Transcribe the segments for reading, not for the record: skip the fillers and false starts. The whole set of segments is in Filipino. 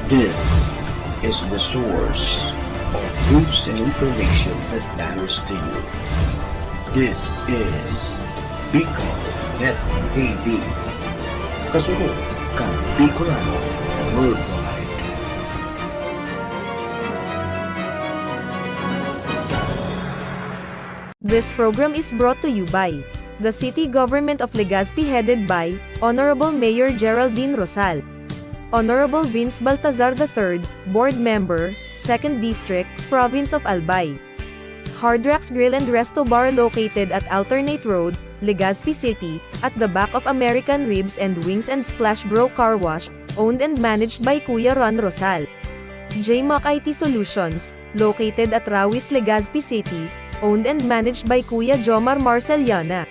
This is the source of news and information that matters to you. This is Bicol Net TV. Kasunod kang Bicolano Worldwide. This program is brought to you by the City Government of Legazpi, headed by Honorable Mayor Geraldine Rosal, Honorable Vince Baltazar III, Board Member, 2nd District, Province of Albay. Hardrax Grill and Resto Bar located at Alternate Road, Legazpi City, at the back of American Ribs and Wings and Splash Bro Car Wash, owned and managed by Kuya Ron Rosal. JMAC IT Solutions, located at Rawis, Legazpi City, owned and managed by Kuya Jomar Marceliana.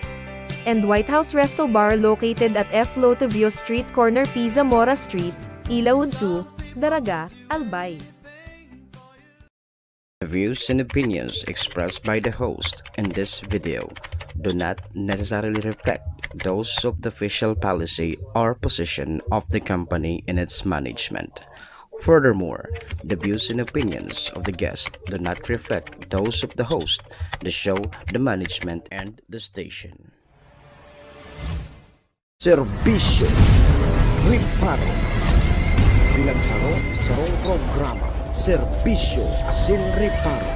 And White House Resto Bar located at F. Lotavio Street corner P. Zamora Street, Ilaud 2, Daraga, Albay. The views and opinions expressed by the host in this video do not necessarily reflect those of the official policy or position of the company and its management. Furthermore, the views and opinions of the guest do not reflect those of the host, the show, the management, and the station. Serbisyo Riparo Pinagsaro-sarong programa Serbisyo Asin Riparo,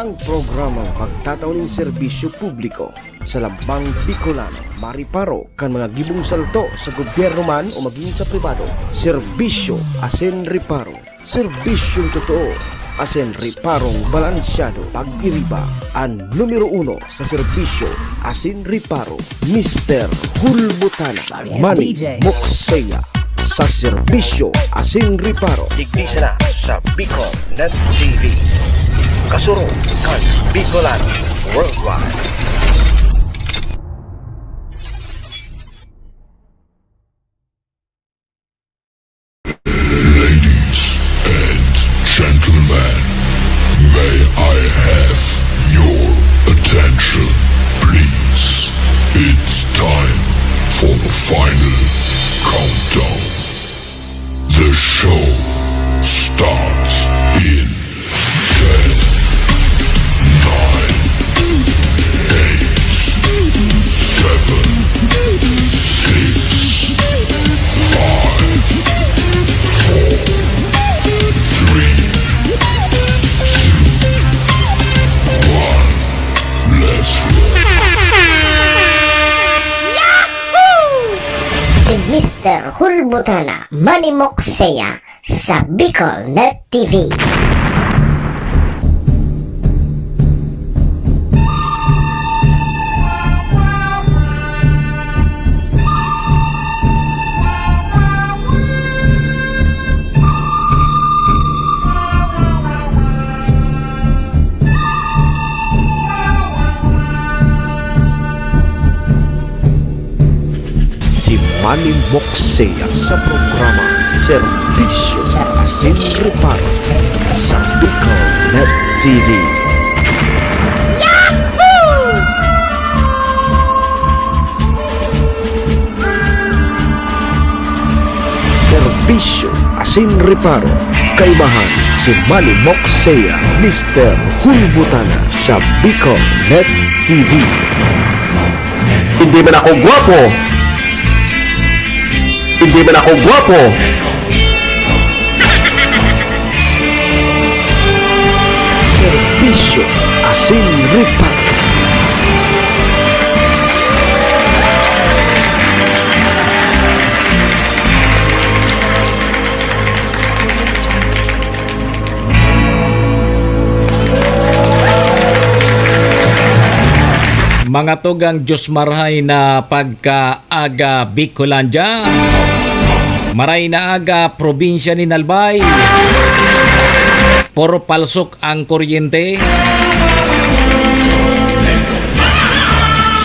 ang programang pagtatauning serbisyo publiko sa Lambang Bicolano, mariparo kan mga gibong salto sa gobyerno man o maging sa pribado. Serbisyo Asin Riparo, serbisyong totoo asin riparong balansyado. Pag-iriba ang numero 1 sa serbisyo asin riparo, Mr. Hulbutana Manny Moxeya sa serbisyo asin riparo. Digdisa na sa Bicol Net TV. Kasuro kan Bicolano Worldwide. Gentlemen, may I have your attention, please? It's time for the final countdown. The show starts in 10, 9, 8, 7, 6, 5, 4, 3, let's roll. Si Mr. Hulbutana Manny Moxeya sa Bicol Net TV. Manny Moxeya sa programa Serbisyo Asin Riparo sa Bicol Net TV. Serbisyo Asin Riparo, kaibahan si Manny Moxeya, Mr. Hulbutana sa Bicol Net TV. Hindi man ako gwapo. Hindi man ako gwapo. Serbisyo Asin Riparo. Mga tugang Diyos marhay na pagkaaga Bicolandia, maray na aga probinsya ni Albay, puro palsok ang kuryente,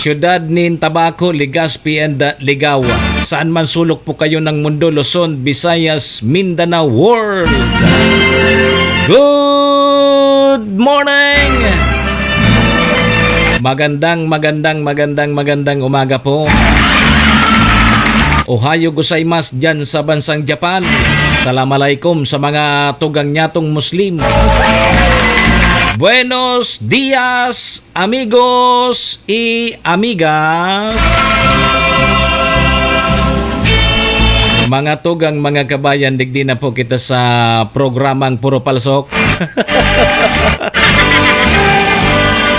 syudad ni Tabaco, Legazpi and Ligawa, saan man sulok po kayo ng mundo, Luzon, Visayas, Mindanao, world. Good morning! Magandang umaga po. Ohayo gozaimasu dyan sa bansang Japan. Assalamualaikum sa mga tugang nyatong Muslim. Buenos dias, amigos y amigas. Mga tugang mga kabayan, digdi na po kita sa programang Puro Palsok.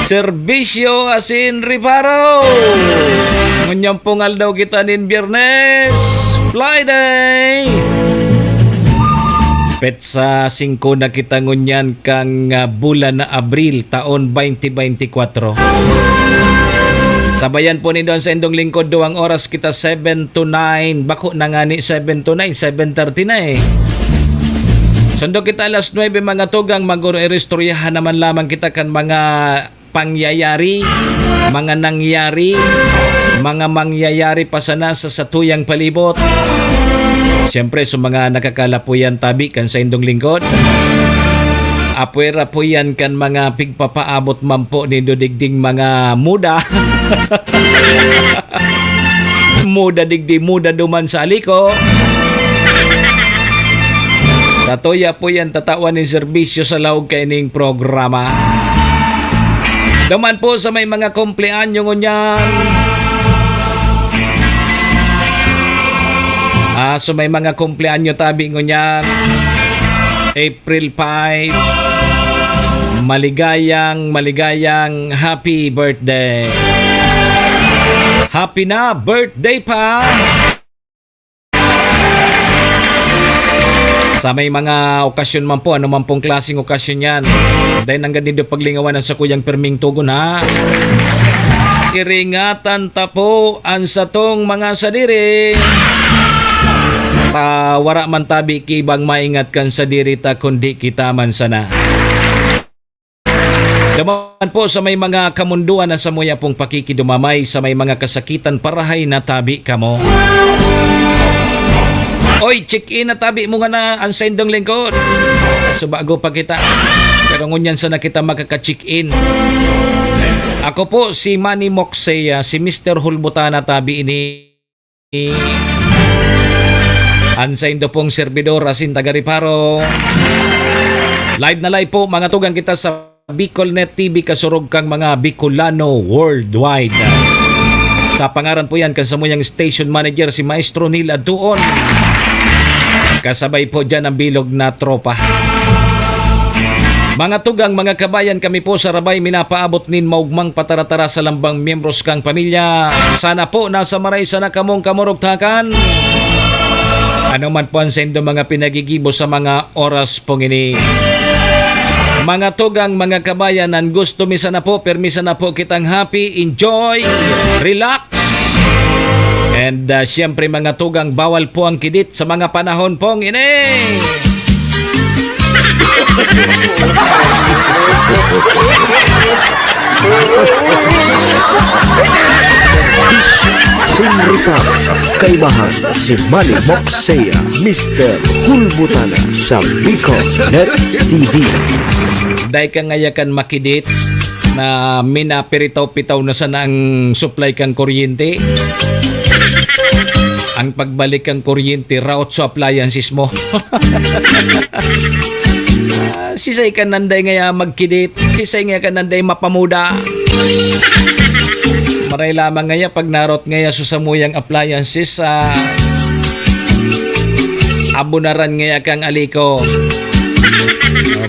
Serbisyo asin riparo. Ngunyang pungal daw kita nin Biyernes, Friday. Petsa 5 na kita ngunyan kang bulan na Abril taon 2024. Sabayan po ni doon sa indong lingkod 2 oras kita 7 to 9. Bako na nga ni 7 to 9, 7:30 na eh. Sundo kita alas 9 mga tugang mag-urestoryahan naman lamang kita kan mga pangyayari, mga nangyari, mga mangyayari pa sana sa satuyang palibot. Siyempre sa mga nakakalapuyan tabi kan sa indong lingkod. Apwera po yan kan mga pigpapaabot mampo ni digding mga muda. Muda digdi, muda duman sa aliko. Tatoya po yan tatawan ni serbisyo sa laog kaining programa. Duman po sa may mga kumpleanyo ngunyan. So may mga kumpleanyo tabi ngunyan. April 5. Maligayang happy birthday. Happy na birthday pa. Sa may mga okasyon man po, ano man pong klaseng okasyon yan. Dahil hanggang dito paglingawan sa kuyang perming tugon ha. Iringatan ta po ang satong mga sadiri. Wara man tabi kibang maingat kan sadiri ta kundi kita man sana. Daman po sa may mga kamunduan na sa muya pong pakikidumamay sa may mga kasakitan parahay na tabi kamo. Oy, check-in na tabi mo nga na ang sendong lingkod. So bago pa kita. Pero ngunyan sana kita makaka-check-in. Ako po si Manny Moxeya, si Mr. Hulbutana tabi ini. Ang sendo pong servidor asin taga-riparo. Live na live po mga tugang kita sa Bicolnet TV kasurog kang mga Bicolano worldwide. Sa pangaran po yan kasamuyang station manager si Maestro Neil Aduon. Kasabay po dyan ang bilog na tropa. Mga tugang, mga kabayan, kami po sa Rabay minapaabot nin maugmang pataratara sa lambang miyembros kang pamilya. Sana po nasa maray sana kamong kamurugtakan. Ano man po ang sendo mga pinagigibo sa mga oras pong ini. Mga tugang, mga kabayan, ang gusto misa na po, permisa na po kitang happy, enjoy, relax. And siyempre mga tugang, bawal po ang kidit sa mga panahon pong ini. Sinriparo, kaibahan si Manny Moxeya, Mr. Hulbutana sa Bicolnet TV. Dahil ka ngayakan makidit na minapiritaw-pitaw na sana ang supply kang kuryente. Ang pagbalik kang kuryente route sa appliances mo. Sisay ka nanday ngaya magkidit. Sisay ngaya ka nanday mapamuda. Maray lamang ngaya pag narot ngaya susamuyang appliances sa abunaran ngaya kang aliko.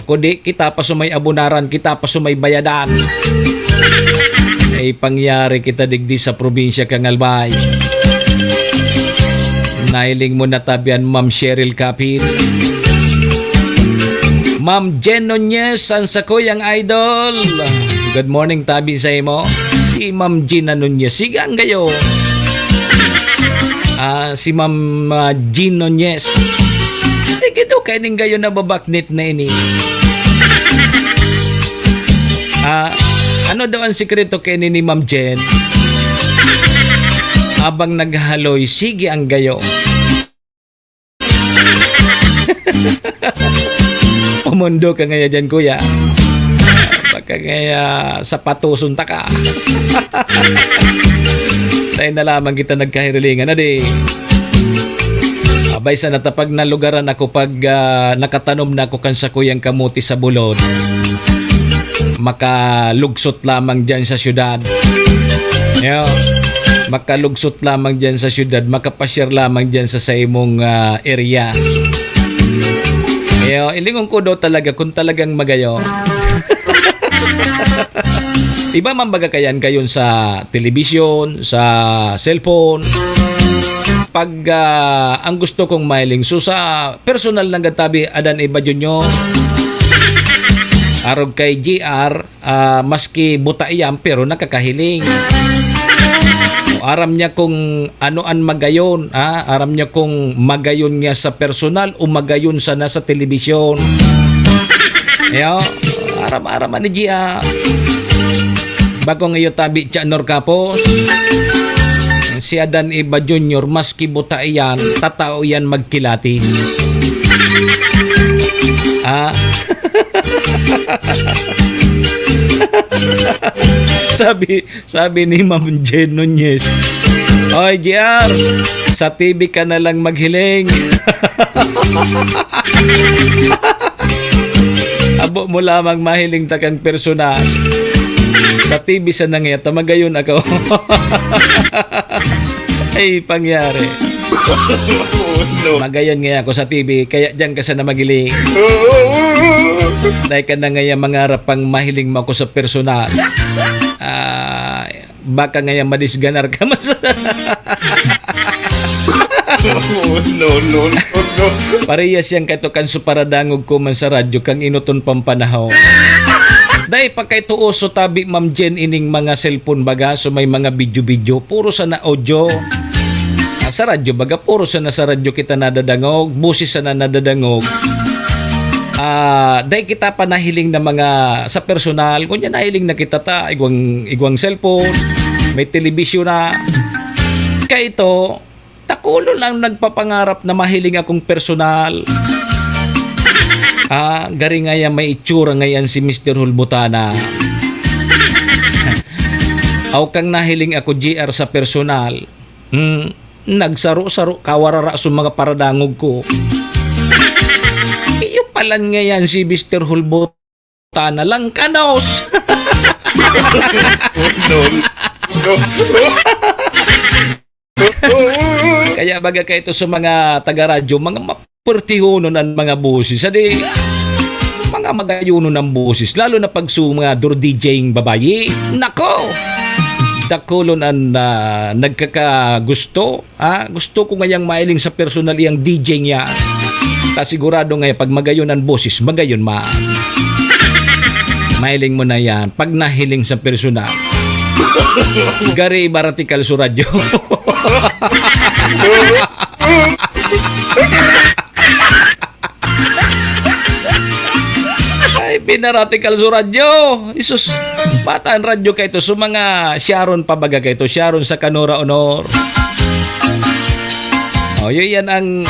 Kundi kita pa sumay abunaran, kita pa sumay bayadan. Ay pangyari kita digdi sa probinsya kang Albay. Nailing mo na tabian Ma'am Cheryl Capil. Ma'am Jen Nunez, ang sakuyang idol. Good morning tabi sa imo. Si Ma'am Gina Nunez, sigang gayo. Si Ma'am Jean Nunez. Sige do, kaining gayo na babaknit na ini. Ano daw ang sikreto kay ni Ma'am Jen? Abang naghaloy, sige ang gayo. Umundo ka ngaya dyan, kuya. Baka ngaya sa patusun ta ka. Tayo na lamang kita nagkahirilingan na di. Baysa natapag na lugaran ako pag nakatanom na ako kan sa kuyang kamuti sa bulod. Makalugsot lamang dyan sa syudad. Yo, makalugsot lamang dyan sa syudad, makapasyar lamang dyan sa imong area. Yo, ilingon ko daw talaga kung talagang magayo. Iba man baga kayan kayon sa telebisyon, sa cellphone. Pag ang gusto kong mailing, so sa personal lang gatabi adan iba nyo. Arog kay GR, maski buta iyam pero nakakahiling. Aram niya kung anoan magayon, aram niya kung magayon niya sa personal o magayon sa nasa telebisyon. Yo, aram-araman ni GR. Bago ngayon tabi Chanor Kapos, si Adan Iba Jr. maski buta iyan, tatao yan magkilatis. sabi ni Ma'am Jen Nunez, "Oy, JR, sa TV ka na lang maghiling." Abo mo lamang mahiling takang personal. Sa TV sa nangyata, magayon ako. Ay, pangyari. Magayon nga ako sa TV, kaya dyan ka sana magiling. Dahil ka na ngayon mangarap pang mahiling mo ako sa personal. Baka ngayon madisganar ka mas. No. Parehas yang katukan sa paradangog ko man sa radyo kang inuton pampanahaw. Dahil pa kay tuoso tabi Ma'am Jen ining mga cellphone baga so may mga video-video puro sa na audio. Sa radyo baga puro sa na sa radyo kita nadadangog, busis sa na nadadangog. Dahil kita pa nahiling na mga sa personal, kunya nahiling na kita ta igwang cellphone, may telebisyon na. Kaya ito, takulo lang nagpapangarap na mahiling akong personal. Gari ngayon may itsura ngayon si Mr. Hulbutana. Aw kang nahiling ako GR sa personal. Nagsaro-saro kawarara sa mga paradangog ko. Iyo palan ngayon si Mr. Hulbutana lang kanos. Kaya baga kayo sa mga taga-radyo, mga mapertihuno ng mga boses. Adi, mga magayuno ng boses. Lalo na pag mga DJing babayi. Nako! Dakulon ang nagkakagusto. Gusto ko ngayang mailing sa personal yung DJ niya. Kasigurado ngayon, pag magayon ang boses, magayon mailing mo na yan. Pag nahiling sa personal. Gari baratikal sa radyo. Ay, binaratikal sa radyo. Isus, bataan radyo kayo ito. So mga Sharon pabaga kayo ito. Sharon sa Kanora Honor. Yun yan ang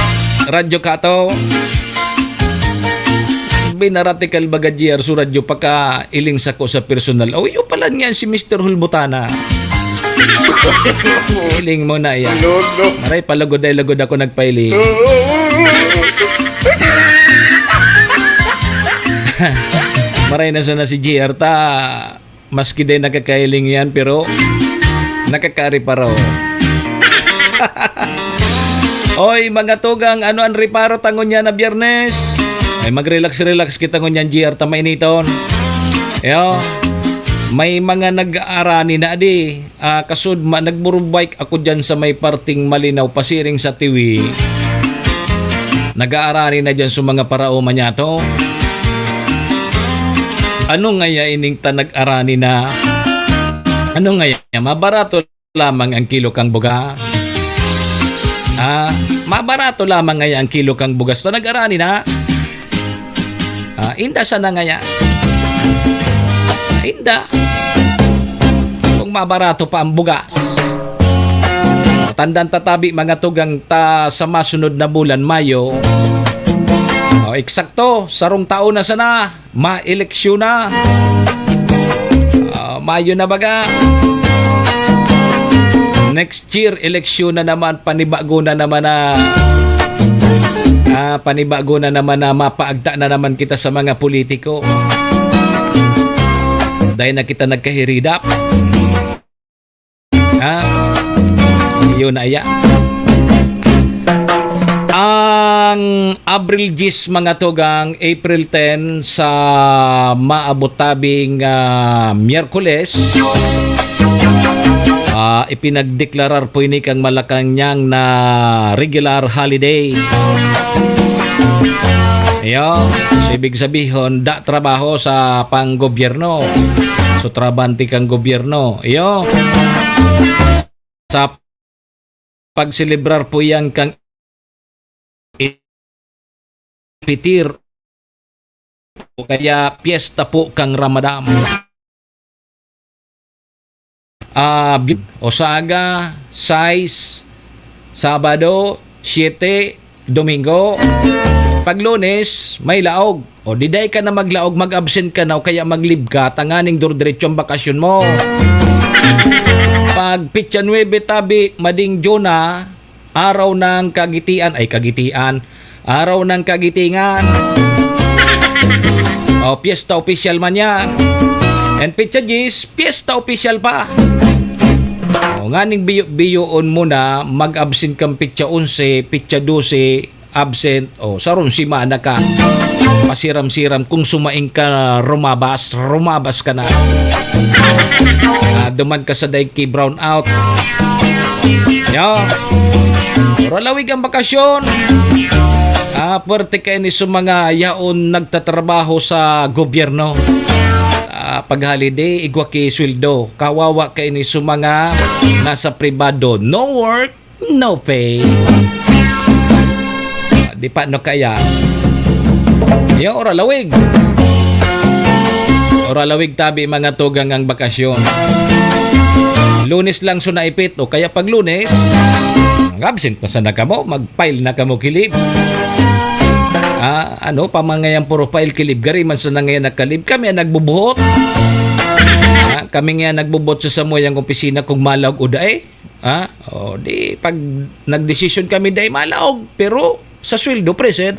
radyo ka to. Binaratikal baga GR sa radyo pagka iling sa ko sa personal. Yun pala niyan si Mr. Hulbutana. Iling mo na yan. Maray palagod ako nagpailing. Maray na sana si GR ta. Maski din nakakailing yan pero nakakari pa raw. Oy mga tugang, ano ang reparo tangon niya na Biyernes? Ay mag-relax kita ngon yan GR ta mainiton. Yo. May mga nag-aarani na di. Kasud nagburubike ako dyan sa may parting Malinaw pasiring sa Tiwi. Nag-aarani na dyan sa mga paraoma niya to. Ano ngaya ining ta nag-arani na? Ano ngaya? Mabarato lamang ang kilo kang bugas. Mabarato lamang ngaya ang kilo kang bugas. Ta nag-arani na? Inda sana ngaya. Inda. Kung mabarato pa ang bugas. Tandang tatabi mga tugang ta sa masunod na bulan, Mayo. Eksakto, sarong taon na sana, ma-eleksyon na. Mayo na baga. Next year, eleksyon na naman, panibago na naman na Panibago na naman na mapaagta na naman kita sa mga politiko. Dahil na kita nagkahiridap. Yun na iya. Ang Abril 10 mga tugang, April 10 sa maabot tabing Miyerkules, ipinagdeklarar po ini kang Malacañang na regular holiday. So, ibig sabihin, da trabaho sa panggobyerno. So, trabante kang gobyerno. Sa pagselebrar po yan kang pitir o kaya piyesta po kang Ramadan. Osaga, 6, Sabado, 7, Domingo. Pag Lunes, may laog. O diday ka na maglaog, mag-absent ka na o kaya mag-leave ka, tanganing dur-diretso ang bakasyon mo. Pag Pitsa 9 tabi, mading Juna, araw ng kagitian, araw ng kagitingan. O, piyesta official man yan. And Pitsa 10, piyesta official pa. O, nganing biyo-biyoon mo na, mag-absent kang Pitsa 11, Pitsa 12, absent. O, saron si mana ka. Pasiram-siram kung sumaing ka rumabas ka na. Duman ka sa daiki brown out. Ralawig ang bakasyon. Pwerte kayo ni sa mga yaon nagtatrabaho sa gobyerno. Pag holiday, igwa ki sweldo. Kawawa kayo ni sa mga nasa pribado. No work, no pay. Di pa no kaya. Oralawig. Oralawig tabi mga tugang ang bakasyon. Lunes lang so naipit o kaya pag Lunes, absent na sana ka mo, mag-file na ka mo kilib. Pamangayang profile kilib, gari man sa nangayan nakalib, kami ang nagbubuhot. Kami nga nagbubuhot sa samoy ang opisina kung malawag o dae. Di pag nagdesisyon kami dae malawag, pero sa sweldo present.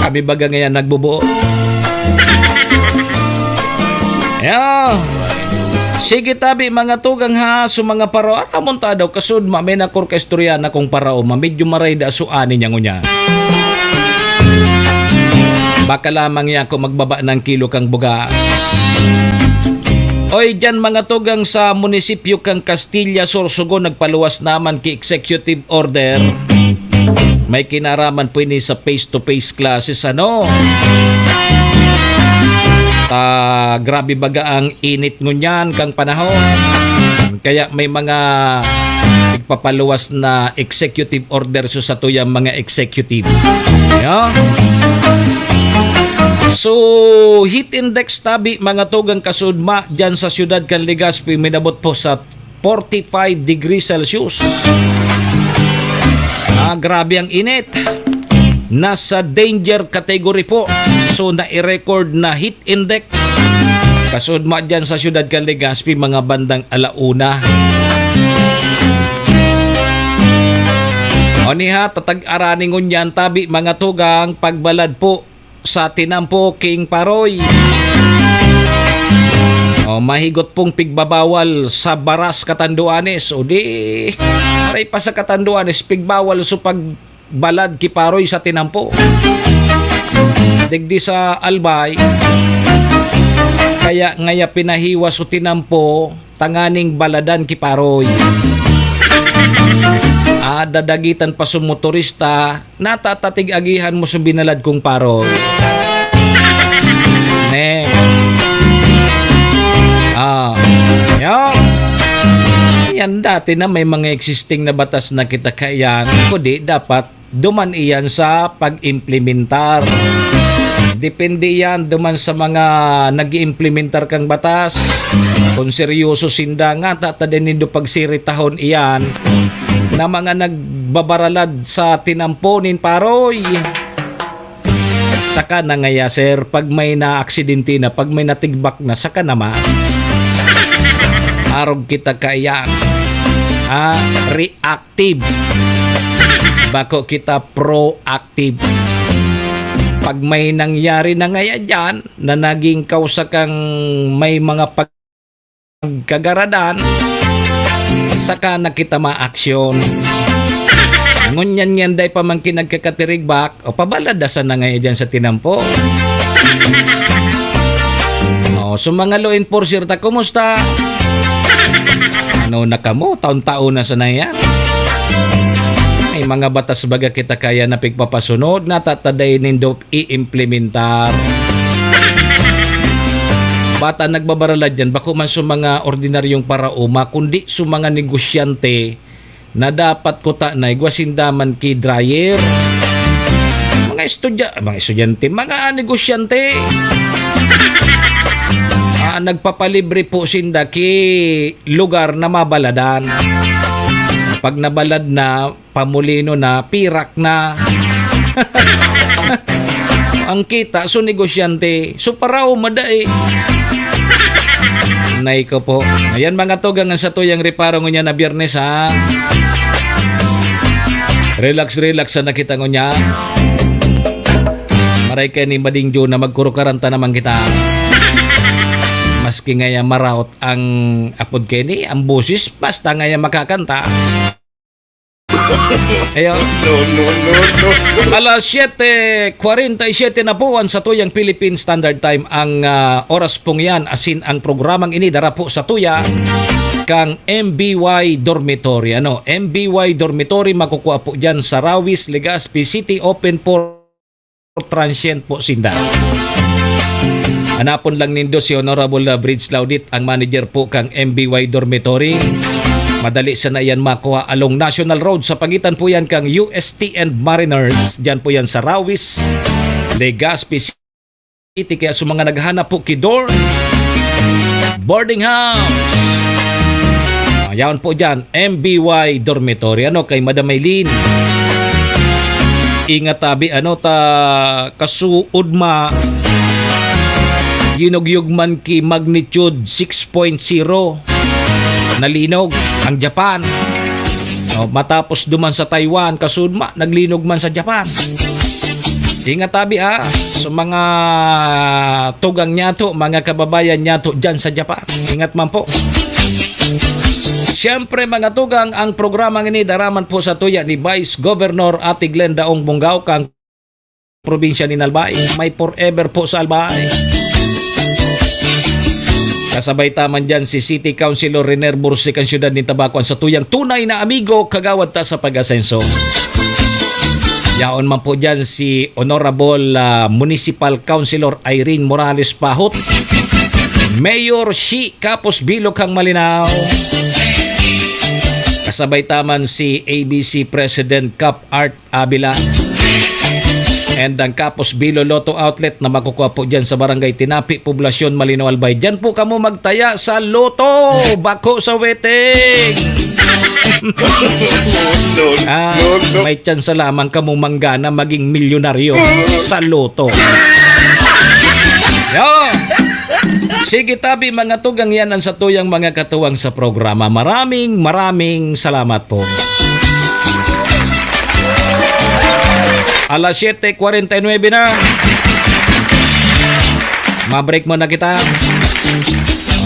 Kami baga ngayon nagbubuhot. Sige tabi mga tugang ha, so mga paro, amunta daw kasud may nakor ka istorya na kung parao, medyo maray da suanin niya ngunya. Baka lamang niya kung magbaba ng kilo kang bugas. Oy, dyan mga tugang sa munisipyo kang Castilla, Sorsogon, nagpaluwas naman ki executive order. May kinaraman po ini sa face-to-face classes, grabe baga ang init ngunyan kang panahon. Kaya may mga nagpapaluwas na executive order sa tuyang mga executive. So, heat index tabi mga tugang kasudma dyan sa siyudad kan Legazpi minabot po sa 45 degrees Celsius. Grabe ang init. Nasa danger category po. So, na-record na heat index. Kasudma dyan sa siyudad kan Legazpi mga bandang alauna. Niha, tatag-araning ngunyan tabi mga tugang pagbalad po sa tinampo King Paroy. Mahigot pong pigbabawal sa Baras Catanduanes. Di aray pa sa Catanduanes pigbawal so pagbalad ki Paroy sa tinampo. Digdi sa Albay kaya ngaya pinahiwa so tinampo tanganing baladan ki Paroy. Dadagitan pa sa motorista, natatatig-agihan mo sa binalad kong Paroy. Yan dati na may mga existing na batas na kita kayan, kundi dapat duman iyan sa pag-implementar. Depende yan duman sa mga nag-implementar kang batas. Kung seryoso sinda nga, tatadinindo pagsiritahon iyan na mga nagbabaralad sa tinamponin Paroy. Saka na ngaya sir, pag may na-aksidente na, pag may natigbak na, saka naman. Arog kita kaya reactive. Bako kita proactive. Pag may nangyari na ngaya dyan, na naging kausa kang may mga pagkagaradan, saka na kita ma-aksyon. Ngunyan yan day pa man kinagkakatirigbak, o pabaladasan na ngaya dyan sa tinampo. So mga law enforcer ta, kumusta? Ano na kamo? Taon-taon na sa na yan. May mga batas baga kita kaya na pigpapasunod na tataday nindo i-implementar. Bata nagbabaralad yan, bako man sa mga ordinaryong parauma, kundi sa mga negosyante na dapat kuta na igwasindaman ki dryer. Mga estudyante, mga negosyante. Nagpapalibre po sinda ki lugar na mabaladan. Pag nabalad na, pamulino na, pirak na. Ang kita, so negosyante, so paraw madai. Nay ko po. Ayan mga tugang sa tuyang reparo ngunya na Biyernes ha. Relax na kita ngunya. Maray ka ni Madingjo na magkurukaranta naman kita. Maski ngaya maraot ang apod kini, ang busis, basta ngaya makakanta. Ayo. No. Alas 7:47 na po sa tuyang Philippine Standard Time ang oras pong yan, asin ang programang ini dara po sa tuya kang MBY Dormitory. MBY Dormitory makukuha po dyan sa Rawis, Legazpi City, open for transient po sinda. Hanapon lang nindo si Honorable Bridge Laudit, ang manager po kang MBY Dormitory. Madali sa na yan makuha along National Road sa pagitan po yan kang UST and Mariners. Diyan po yan sa Rawis, Legazpi City. Kaya sa mga naghahanap po kidor, boarding house. Ayan po dyan, MBY Dormitory. Kay Madam Maylene. Ingat tabi, kasuod ma. Ginugyug man ki magnitude 6.0 nalinog ang Japan. Matapos duman sa Taiwan, kasudma naglinog man sa Japan. Ingat tabi sa mga tugang nyato, mga kababayan nyato dyan sa Japan. Ingat man po. Siyempre mga tugang, ang programang ini daraman po sa tuya ni Vice Governor Ate Glenda Ong Bungaw kang probinsya ni Albay. May forever po sa Albay. Kasabay taman dyan si City Councilor Rener Bursik ang siyudad ni Tabacuan sa tuyang tunay na amigo kagawad ta sa pag-asenso. Yaon man po dyan si Honorable Municipal Councilor Irene Morales Pahot, Mayor Shi Kapos Bilog kang Malinaw. Kasabay taman si ABC President Cap Art Abila. And ang Kapos Bilo Lotto Outlet na makukuha po dyan sa Barangay Tinapi, Poblasyon Malinaw Albay. Dyan po kamo magtaya sa Lotto, bako sa wedding. May chance lamang kamo manggana maging milyonaryo sa Lotto. Yo! Sige tabi mga tugang yan ang sa tuyang mga katuwang sa programa. Maraming salamat po. Alas 7:49 na. Ma-break mo na kita.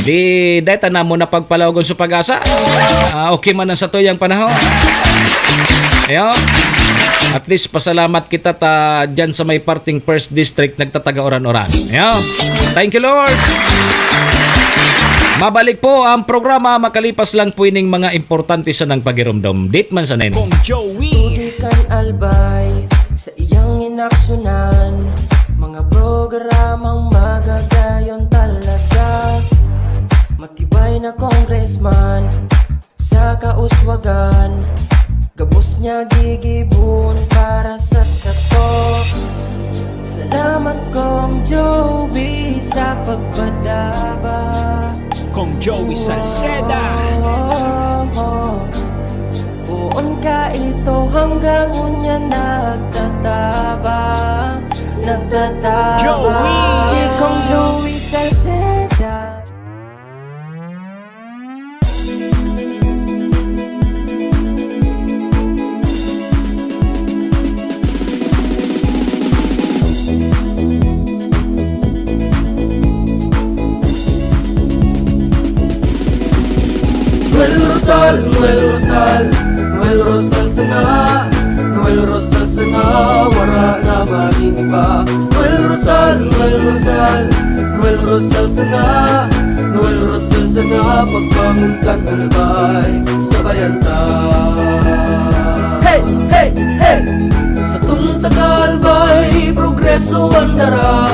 Di data na mo na pagpalawagon sa pag-asa. Okay man ang sa tuyang panahon. Ayo. At least pasalamat kita dyan sa may parting First District nagtataga oran-oran. Ayo. Thank you Lord. Mabalik po ang programa makalipas lang po ining mga importante sa nang pagirumdom. Date man sa nene. Tudikan albay sa iyang inaksyonan, mga programang magagayon talaga. Matibay na congressman sa kauswagan, gabos niya gigibon para sa sato. Salamat Kong Joey sa pagpadaba, Kong Joey Salceda. Buon ka ito hanggang unya nagtataba Joey! Si Kong Joey Salceda. Rosal, Noel Rosal, Noel Rosal sana, Noel Rosal sana, wala na maniba. Noel Rosal, Noel Rosal, Noel Rosal sana, Noel Rosal sana, pagbangon kan albay, sabayan ta. Hey, hey, hey! Sa tuntagalbay, progreso ang dara.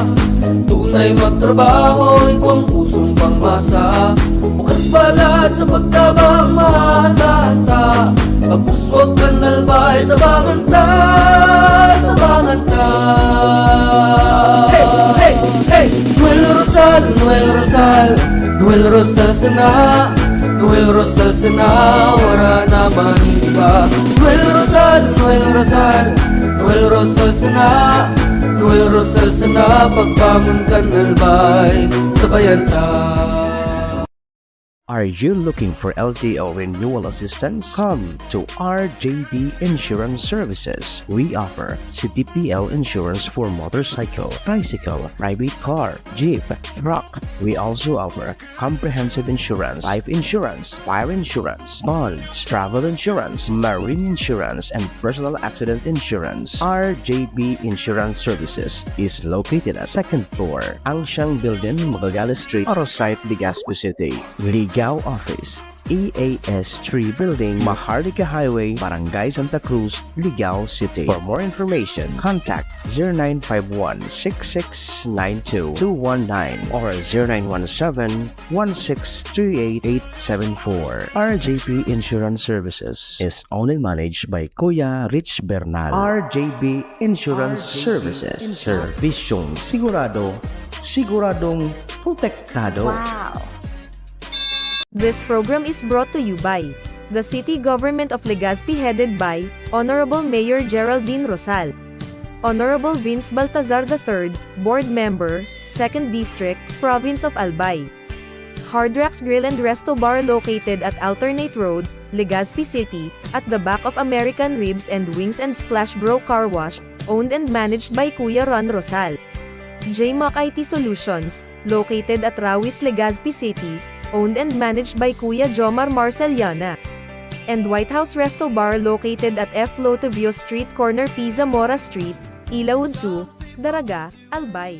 Tunay magtrabaho, ikaw ang pusong pangmasa. Bukas palad sa pagtabang maasahan ta. Pagpuswag kan albay, tabangan ta, tabangan ta. Hey, hey, hey! Noel Rosal, Noel Rosal, Noel Rosal sana, Noel Rosal sana, wala na maniba. Noel Rosal, Noel Rosal, Noel Rosal sana, Noel Rosal sana, pagbangon kan albay, sabayan ta. Are you looking for LTO renewal assistance? Come to RJB Insurance Services. We offer CTPL insurance for motorcycle, tricycle, private car, jeep, truck. We also offer comprehensive insurance, life insurance, fire insurance, bonds, travel insurance, marine insurance, and personal accident insurance. RJB Insurance Services is located at 2nd floor, Angsiang Building, Magallanes Street, Orosite, Legazpi City. Ligao Office, EAS 3 Building, Maharlika Highway, Barangay Santa Cruz, Ligao City. For more information, contact 0951-6692-219 or 0917-1638874. RJB Insurance Services is owned and managed by Kuya Rich Bernal. RJB Insurance Services. Servisyong sigurado, siguradong protektado. This program is brought to you by the City Government of Legazpi headed by Honorable Mayor Geraldine Rosal, Honorable Vince Baltazar III, Board Member, 2nd District, Province of Albay. Hard Rocks Grill and Resto Bar located at Alternate Road, Legazpi City, at the back of American Ribs and Wings and Splash Bro Car Wash, owned and managed by Kuya Ron Rosal. JMAC IT Solutions, located at Rawis, Legazpi City, owned and managed by Kuya Jomar Marceliana. And White House Resto Bar located at F. Lotavio Street corner Pisa Mora Street, Ilaud 2, Daraga, Albay.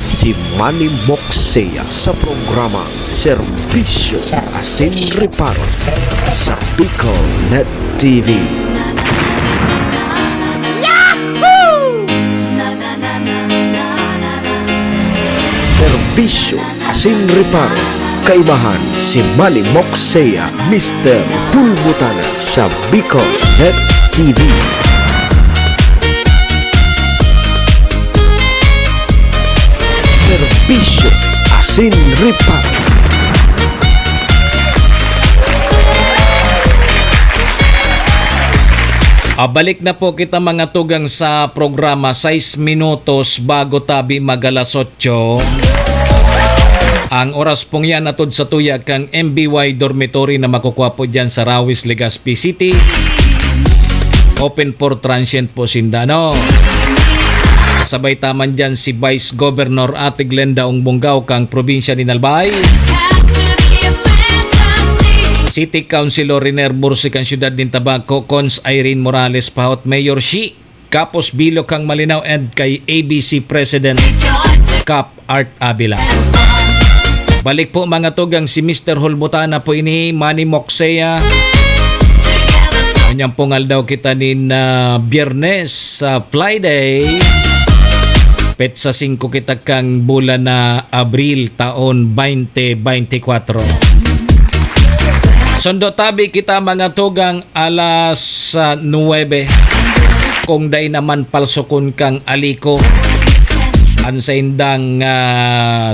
Si Manny Moxea sa programa Serbisyo Asin Reparo sa Bicol Net TV. Serbisyo Asin Reparo, kaibahan si Manny Moxea, Mr. Pulbutana sa Bicol Net TV. Serbisyo Asin Reparo. Balik na po kita mga tugang sa programa 6 minutos bago tabi magalas 8. Ang oras pong yan atod sa tuya kang MBY Dormitory na makukuha po dyan sa Rawis, Legazpi City. Open for transient po sindano. Kasabay taman dyan si Vice Governor Ate Glenda Ongbonggaw kang probinsya ni Albay. City Councilor Riner Bursi kang siyudad din Tabaco, Cons Irene Morales Pahot, Mayor Shi Kapos Bilo kang Malinaw, and kay ABC President Cap Art Abila. Balik po mga tugang si Mr. Hulbutana po ini Manny Moxea. Kanyang pungal daw kita nin Biyernes sa Friday. Petsa 5 kita kang bulan na Abril taon 2024. Sondo tabi kita mga tugang alas 9. Kung day naman palsokon kang aliko ang sa indang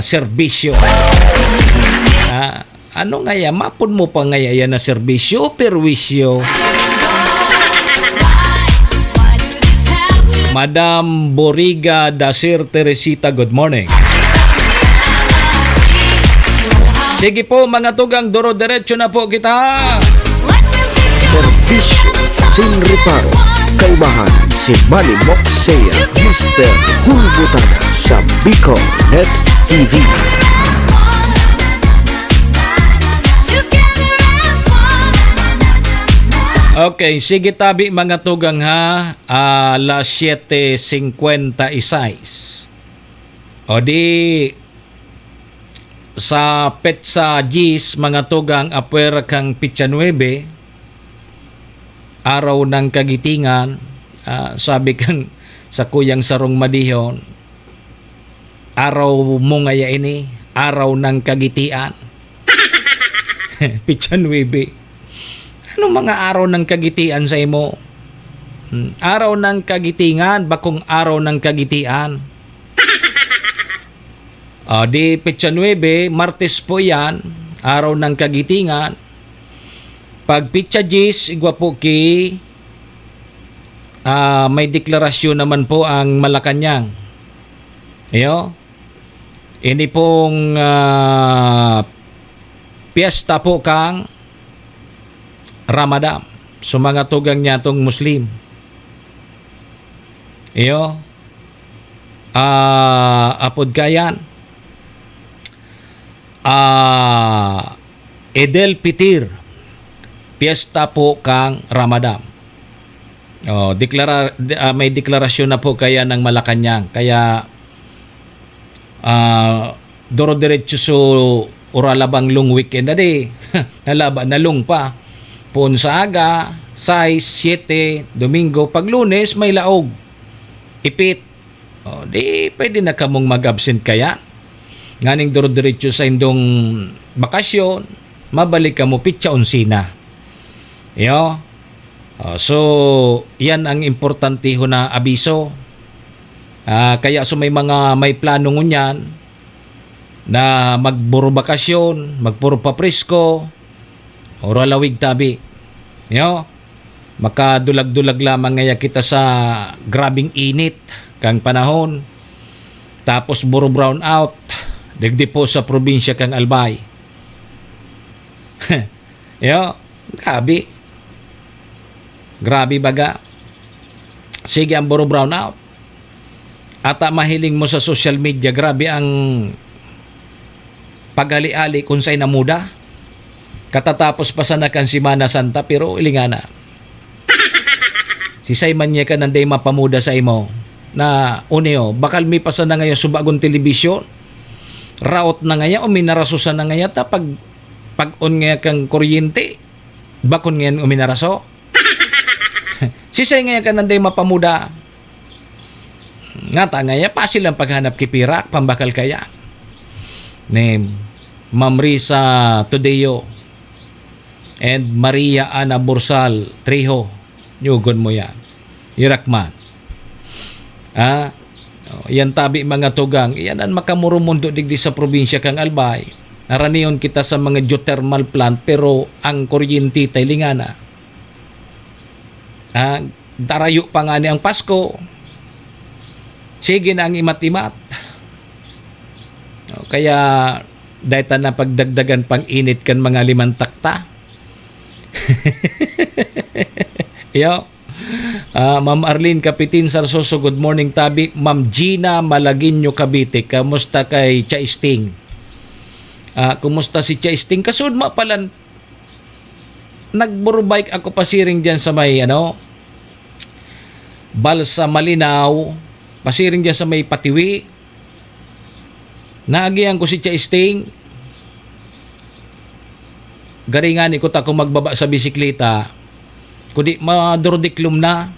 serbisyo. Ano nga ya? Mapun mo pa nga yan na serbisyo, perwisyo. Madam Boriga Dasir Teresita, good morning. Sige po mga tugang, duro-diretso na po kita. Serbisyo Asin Reparo, kaibahan si Manny Moxea, Mr. Pulbutana sa Bicol Net TV. Okay, sige tabi mga tugang ha. Alas 7:56. O di sa Petsa Gis mga tugang apuera kang Pitsa 9, araw ng kagitingan, sabi kang sa kuyang sarong madihon, araw mo ngaya ini, araw ng kagitian. Pitsa 9. Anong mga araw ng kagitian sa imo? Araw ng kagitingan, bakong araw ng kagitian? Di Petsa 9, Martes po yan, araw ng kagitingan. Pag Pitsa 10, igwa po ki, may deklarasyon naman po ang Malacanang. Iyo? Ini pong piyesta po kang Ramadan. So mga tugang niya tong Muslim. Iyo? Apod kayan. Edel Pitir. Piyesta po kang Ramadan. May deklarasyon na po kaya ng Malacanang. Kaya doro-diretso so uralabang long weekend na di. Nalung pa. Ponsaga, 6, 7, Domingo. Pag Lunes, may laog. Ipit. Di pwede na kamong mag-absent kaya. Nganing doro-diretso sa indong bakasyon, mabalik ka mo Pitsa 11. Yo. So, yan ang importante ho na abiso. Kaya so may plano ngunyan na magburo bakasyon, magpuro papresko, o lawig tabi. Yo. Makadulag-dulag lamang ngaya kita sa grabing init kang panahon. Tapos buro brown out. Digdi po sa probinsya kang Albay. Yo. Grabe baga. Sige ang buro brown out. Ata mahiling mo sa social media, grabe ang paghali-ali kung sa'y namuda. Katatapos pa sana kan Semana Santa, pero ilingana. Si Simon niya ka nanday mapamuda sa imo. Na unyo, bakal mi pa sana ngayon subagong telebisyon. Raot na ngaya o minarasusan na ngaya ta pag-on ngaya kang kuryente. Bakon ngayon uminaraso. Sisay ngaya ka nanday mapamuda. Nga ta ngaya pa silang paghanap kipirak pambakal kaya. Name Ma'am Risa Tudeo and Maria Ana Borsal Triho. Nyugon mo yan. Irakman. Yan tabi mga tugang. Yan ang makamurumundo digdi sa probinsya kang Albay. Naraniyon kita sa mga geothermal plant pero ang kuryente tay lingana. Darayo pa nga ni ang Pasko. Sige na ang imat-imat. Kaya dahil na pagdagdagan pang init kan mga 5 takta. Yo. Ma'am Arlene Kapitin Sarsoso, good morning tabi. Ma'am Gina Malaguinyo Cavite, kamusta kay Chaisting? Kumusta si Chaisting? Kasud ma pala nagburbike ako pasiring diyan sa may Balsa Malinaw, pasiring diyan sa may Patiwi. Naagihan ko si Chaisting. Garingan ko ta kung magbaba sa bisikleta. Kundi madurdiklum na.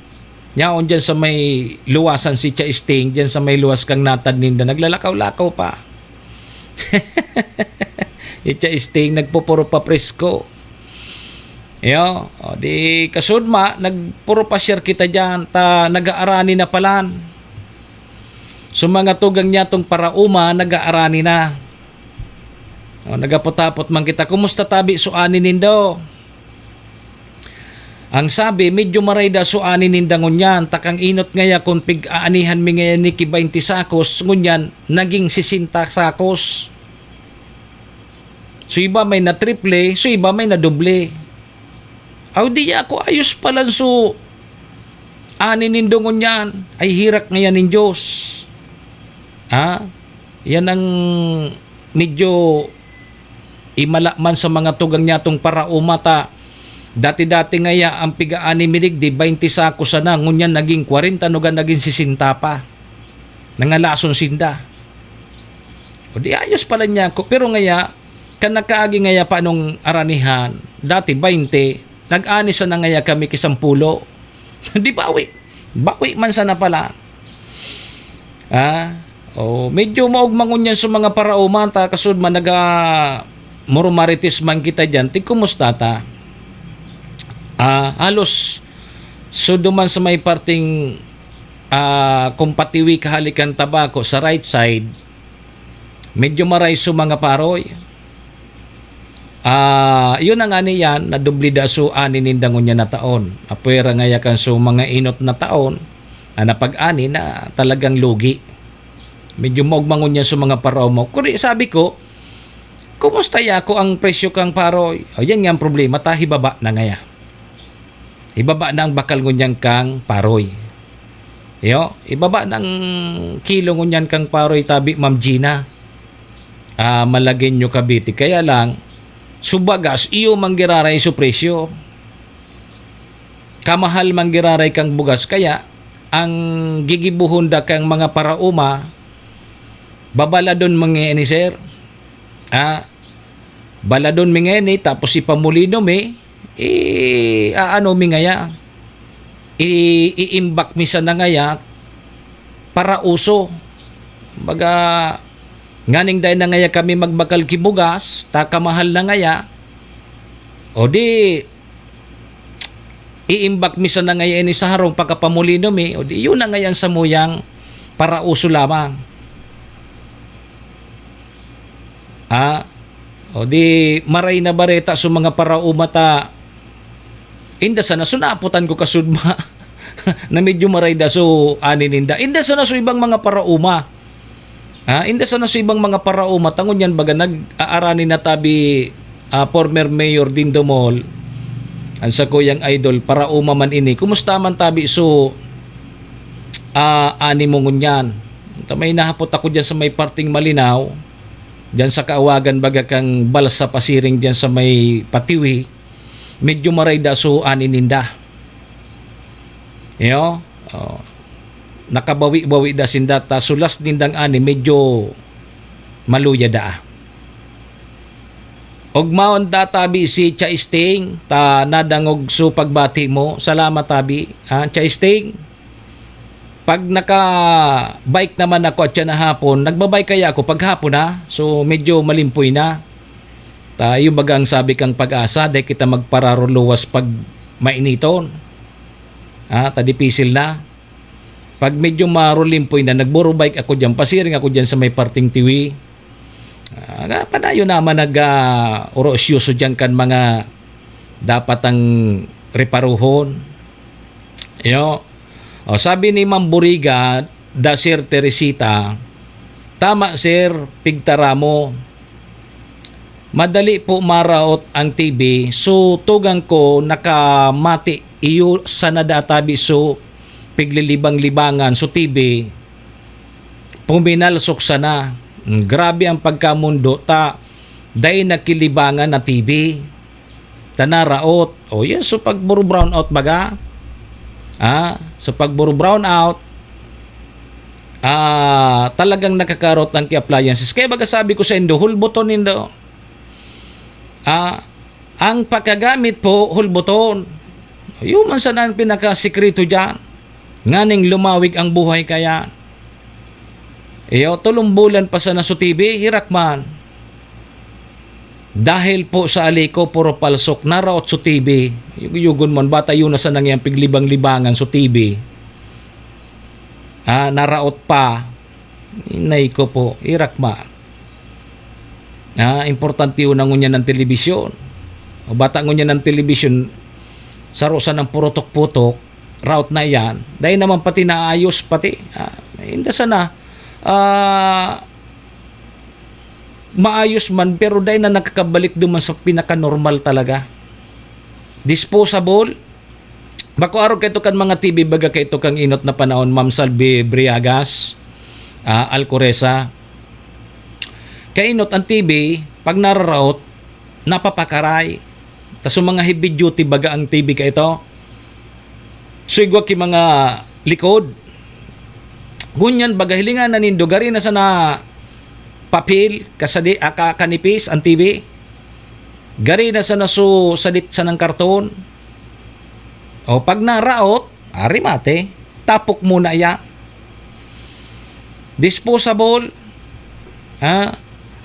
Yaon dyan sa may luwasan si Chaisting, dyan sa may luwas kang natad ninda. Naglalakaw-lakaw pa. Si Chaisting nagpupuro pa presko. Yo, di kasudma, nagpuro pa share kita dyan, ta nag-aarani na palan. So mga tugang niya tong parauma, nag-aarani na. Nagapotapot man kita, kumusta tabi suani nindo? Ang sabi, medyo marayda suani nindangon yan, takang inot ngaya kung pig-aanihan mi ngayon ni 20 sakos, ngunyan, naging 60 sakos. So iba may na triple, so iba may na doble. Aw di ako ayos pala so ani nindongon yan, ay hirak ngayon ng Diyos. Yan ang medyo imalakman sa mga tugang niya tong para umata Dati-dati ngaya ang pigaan ni milig di 20 sako sana, ngunyan naging 40, nugan naging 60 pa. Nangalason sinda. O di ayos pala niya ko. Pero ngaya, kan nakaagi ngaya pa nung aranihan, dati 20, nag-ani sa na ngaya kami kisampulo. Di bawi. Bawi man sana pala. Medyo maugmangon yan sa mga parauman, ta kasud man murumaritis man kita dyan, ti kumusta ta? Halos duman sa may parting kung patiwi kahalikan tabako sa right side, medyo maray sa mga paroy. Yun ang ani yan, nadublida so ani nindangon niya na taon. Apwera nga yakan so mga inot na taon, napag-ani na talagang lugi. Medyo maugmangon niya sa mga paraw mo. Kuri sabi ko, kumusta ya ko ang presyo kang paroy? Yan nga ang problema, hibaba na ngaya. Ibaba na ang bakal ngunyan kang paroy. Ibaba ng kilo ngunyan kang paroy tabi Ma'am Gina. Malagin nyo kabiti. Kaya lang, subagas, iyo manggiraray su presyo. Kamahal manggiraray kang bugas. Kaya, ang gigibuhunda kang mga parauma, babaladon mangeni sir. Baladon mingeni, tapos ipamulino mi, mi ngaya, iimbak mi sa nangaya, para uso. Baga, nganing dahil na ngaya kami magbakal kibugas, takamahal na ngaya, o di, iimbak mi sa nangaya ini sa harong pagkapamulino mi, o di, yun na ngayan sa muyang para uso lamang. O di, maray na bareta sa mga paraumata, inda sana, sunaputan ko kasudma, na medyo maray da so anininda. Inda sana so ibang mga parauma. Inda sana so ibang mga parauma. Tangon yan baga nag-aarani na tabi former Mayor Dindomol. Ang sa kuyang idol, parauma man ini. Kumusta man tabi so ani mo ngunyan. May nahapot ako dyan sa may parting Malinaw. Dyan sa Kaawagan baga kang balsa pasiring dyan sa may Patiwi. Medyo maray da so anininda. Nakabawi-bawi da sindata. Sulas nindang ani medyo maluya da. Ogmaon da tabi si Cha Sting. Ta nadangog so pagbati mo. Salamat tabi. Cha Sting. Pag naka-bike naman ako at na hapon, nagbabike kaya ako paghapon na. So medyo malimpoy na. Tayo bagang sabi kang pag-asa, dahil kita magpararuluwas pag mainiton. Tadipisil na. Pag medyo marulimpoy na, nagburo-bike ako dyan, pasiring ako dyan sa may parting Tiwi. Panayo naman nag-orosyoso dyan kan mga dapat ang reparuhon. Sabi ni Ma'am Buriga, da Sir Teresita, tama sir, pigtaramo. Madali po maraot ang TV, so tugang ko nakamati iyo sa nadatabi so piglilibang-libangan so TV. Puminalsok sana. Grabe ang pagkamundo ta dahil nakilibangan na TV. Tanaraot. Yan so pagburo brown out baga. So pagburo brown out, talagang nakakarot ng appliances. Kaya baga sabi ko sa indo, hulbuton nindo. Ang pagkagamit po, hulbuton. Yung man sana ang pinakasikreto dyan. Nganing lumawig ang buhay kaya. Tulumbulan pa sana sa TV, hirak man. Dahil po sa aliko, puro palsok, naraot sa TV. Yugon man, bata yun na sa nangyang piglibang-libangan sa TV. Naraot pa. Inay ko po, hirak man. Importante yun ang ngunya ng telebisyon. O bata ngunya ng telebisyon, sarosa ng purotok-putok, route na yan. Dahil naman pati naayos pati. Hindi sana, maayos man, pero dahil na nakakabalik duman sa pinaka-normal talaga. Disposable. Bako araw kaito kan mga TV, baga kaito kang inot na panahon, Ma'am Salvi Briagas, Alcoreza. Kainot ang TV, pag nararaot, napapakaray. Tas mga heavy duty baga ang TV ka ito. So igwa ki mga likod. Ngunyan baga hilingan na nindo gari na sana papel kasadi kanipis ang TV. Gari na sana so sadit sa ng karton. O pag naraot, ari mate, tapok muna yan. Disposable,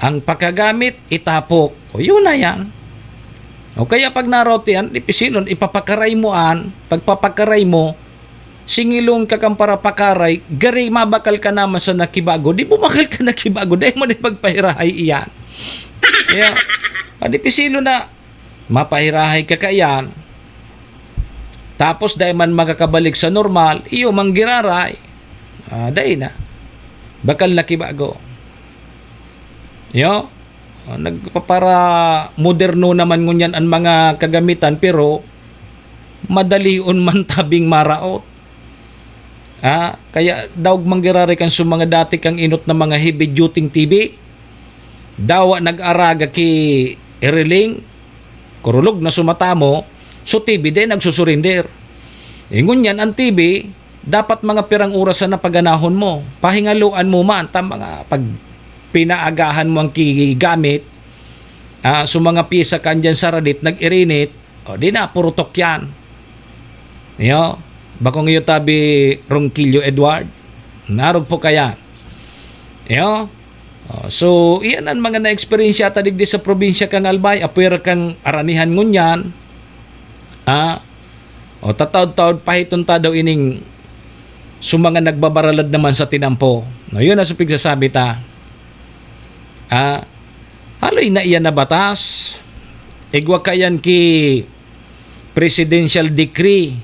ang pagkagamit, itapok. O yun na yan. O kaya pag naraot yan, ipisilon, ipapakaray mo pagpapakaray mo, singilong ka kang para pakaray, gari mabakal ka naman sa nakibago, di bumakal ka nakibago, dahil mo na pagpahirahay iyan. Kaya, ipisilon na, mapahirahay ka kayan, tapos dahil man makakabalik sa normal, iyo manggiraray, dahil na, bakal nakibago. Yo, nagpapara moderno naman ngunyan ang mga kagamitan pero madalion man tabing maraot. Kaya daog manggirari kan sa mga dati kang inot na mga heavy duty TV. Dawa nag-araga ki iriling kurulog na sumatamo so TV din nagsusurinder. Ngunyan ang TV dapat mga pirang orasan na paganahon mo. Pahingaluan mo man mga pag pinaagahan mo ang kigamit so mga piyesa kanyan sa radit nag-irinit di na purutok yan bakong iyo tabi Ronquillo Edward narog po kaya so iyan ang mga na-experience yata digdi sa probinsya kang Albay apuera kang aranihan ngunyan tatawd-tawd pahiton ta daw ining sumanga nagbabaralad naman sa tinampo yun na supig sasabi ta haloy na iyan na batas igwa kayan ki presidential decree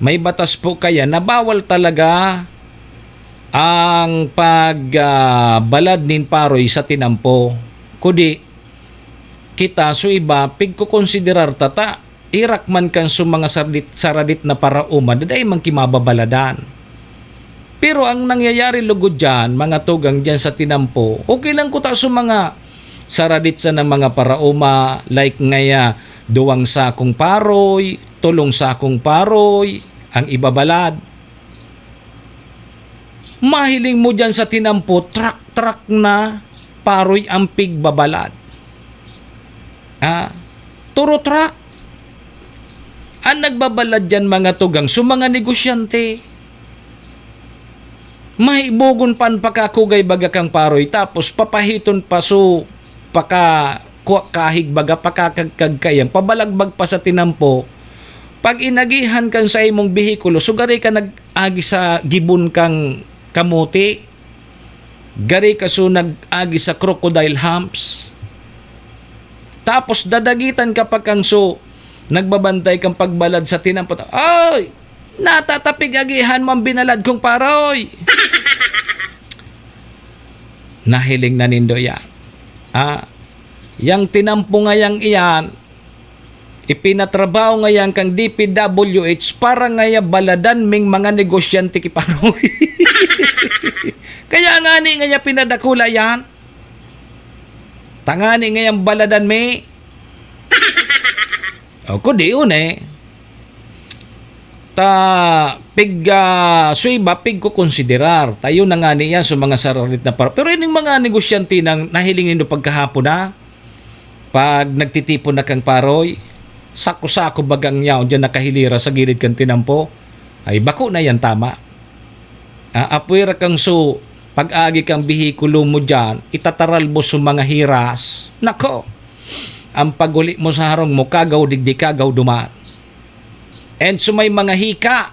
may batas po kaya na bawal talaga ang pagbalad nin paroy sa tinampo kudi kita so iba pigkukonsiderar tata irak man kan so mga saradit na parauman daday man kimababaladan. Pero ang nangyayari lugod dyan, mga tugang dyan sa tinampo, okay lang ko ta sa mga saradit sa ng mga parauma, like ngaya, duwang sakong paroy, tulong sakong paroy, ang ibabalad. Mahiling mo dyan sa tinampo, trak na paroy ang pigbabalad. Turo trak. Ang nagbabalad dyan mga tugang, so mga negosyante, maibugon pan pakakugay baga kang paroy tapos papahiton pa so kahig baga pakakagkagkayang pabalagbag pa sa tinampo pag inagihan kan sa imong bihikulo so gari ka nag-agi sa gibon kang kamuti gari ka so nag-agi sa crocodile humps tapos dadagitan kapag kang so nagbabantay kang pagbalad sa tinampo ay natatapig agihan mo ang binalad kong paroy. Nahiling na nindo yan. Yang tinampo ngayang iyan, ipinatrabaho ngayon kang DPWH para ngaya baladan ming mga negosyante ki paroy. Kaya nga ni ngaya pinadakula yan. Tangani ngayang baladan me. O kudi yun suiba pig ko konsiderar tayo na nga niya sa mga sararit na pero yung mga negosyante nang nahilingin do pagkahapon na pag nagtitipon na kang paroy sako-sako bagang yaw dyan nakahilira sa gilid kang tinampo ay bako na yan tama apuira kang so pag-agi kang bihikulo mo dyan itataral mo sa mga hiras nako ang paguli mo sa harong mo kagaw digdi kagaw duman. And so may mga hika,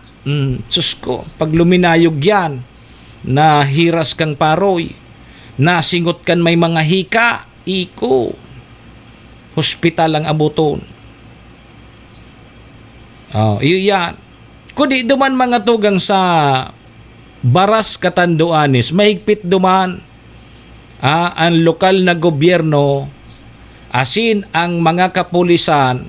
sus ko, pag luminayog yan, na hiras kang paroy, nasingot kan may mga hika, iko, hospital ang abuton. Iyan. Kudi duman mga tugang sa Baras Catanduanes, mahigpit duman ang lokal na gobyerno, asin ang mga kapulisan,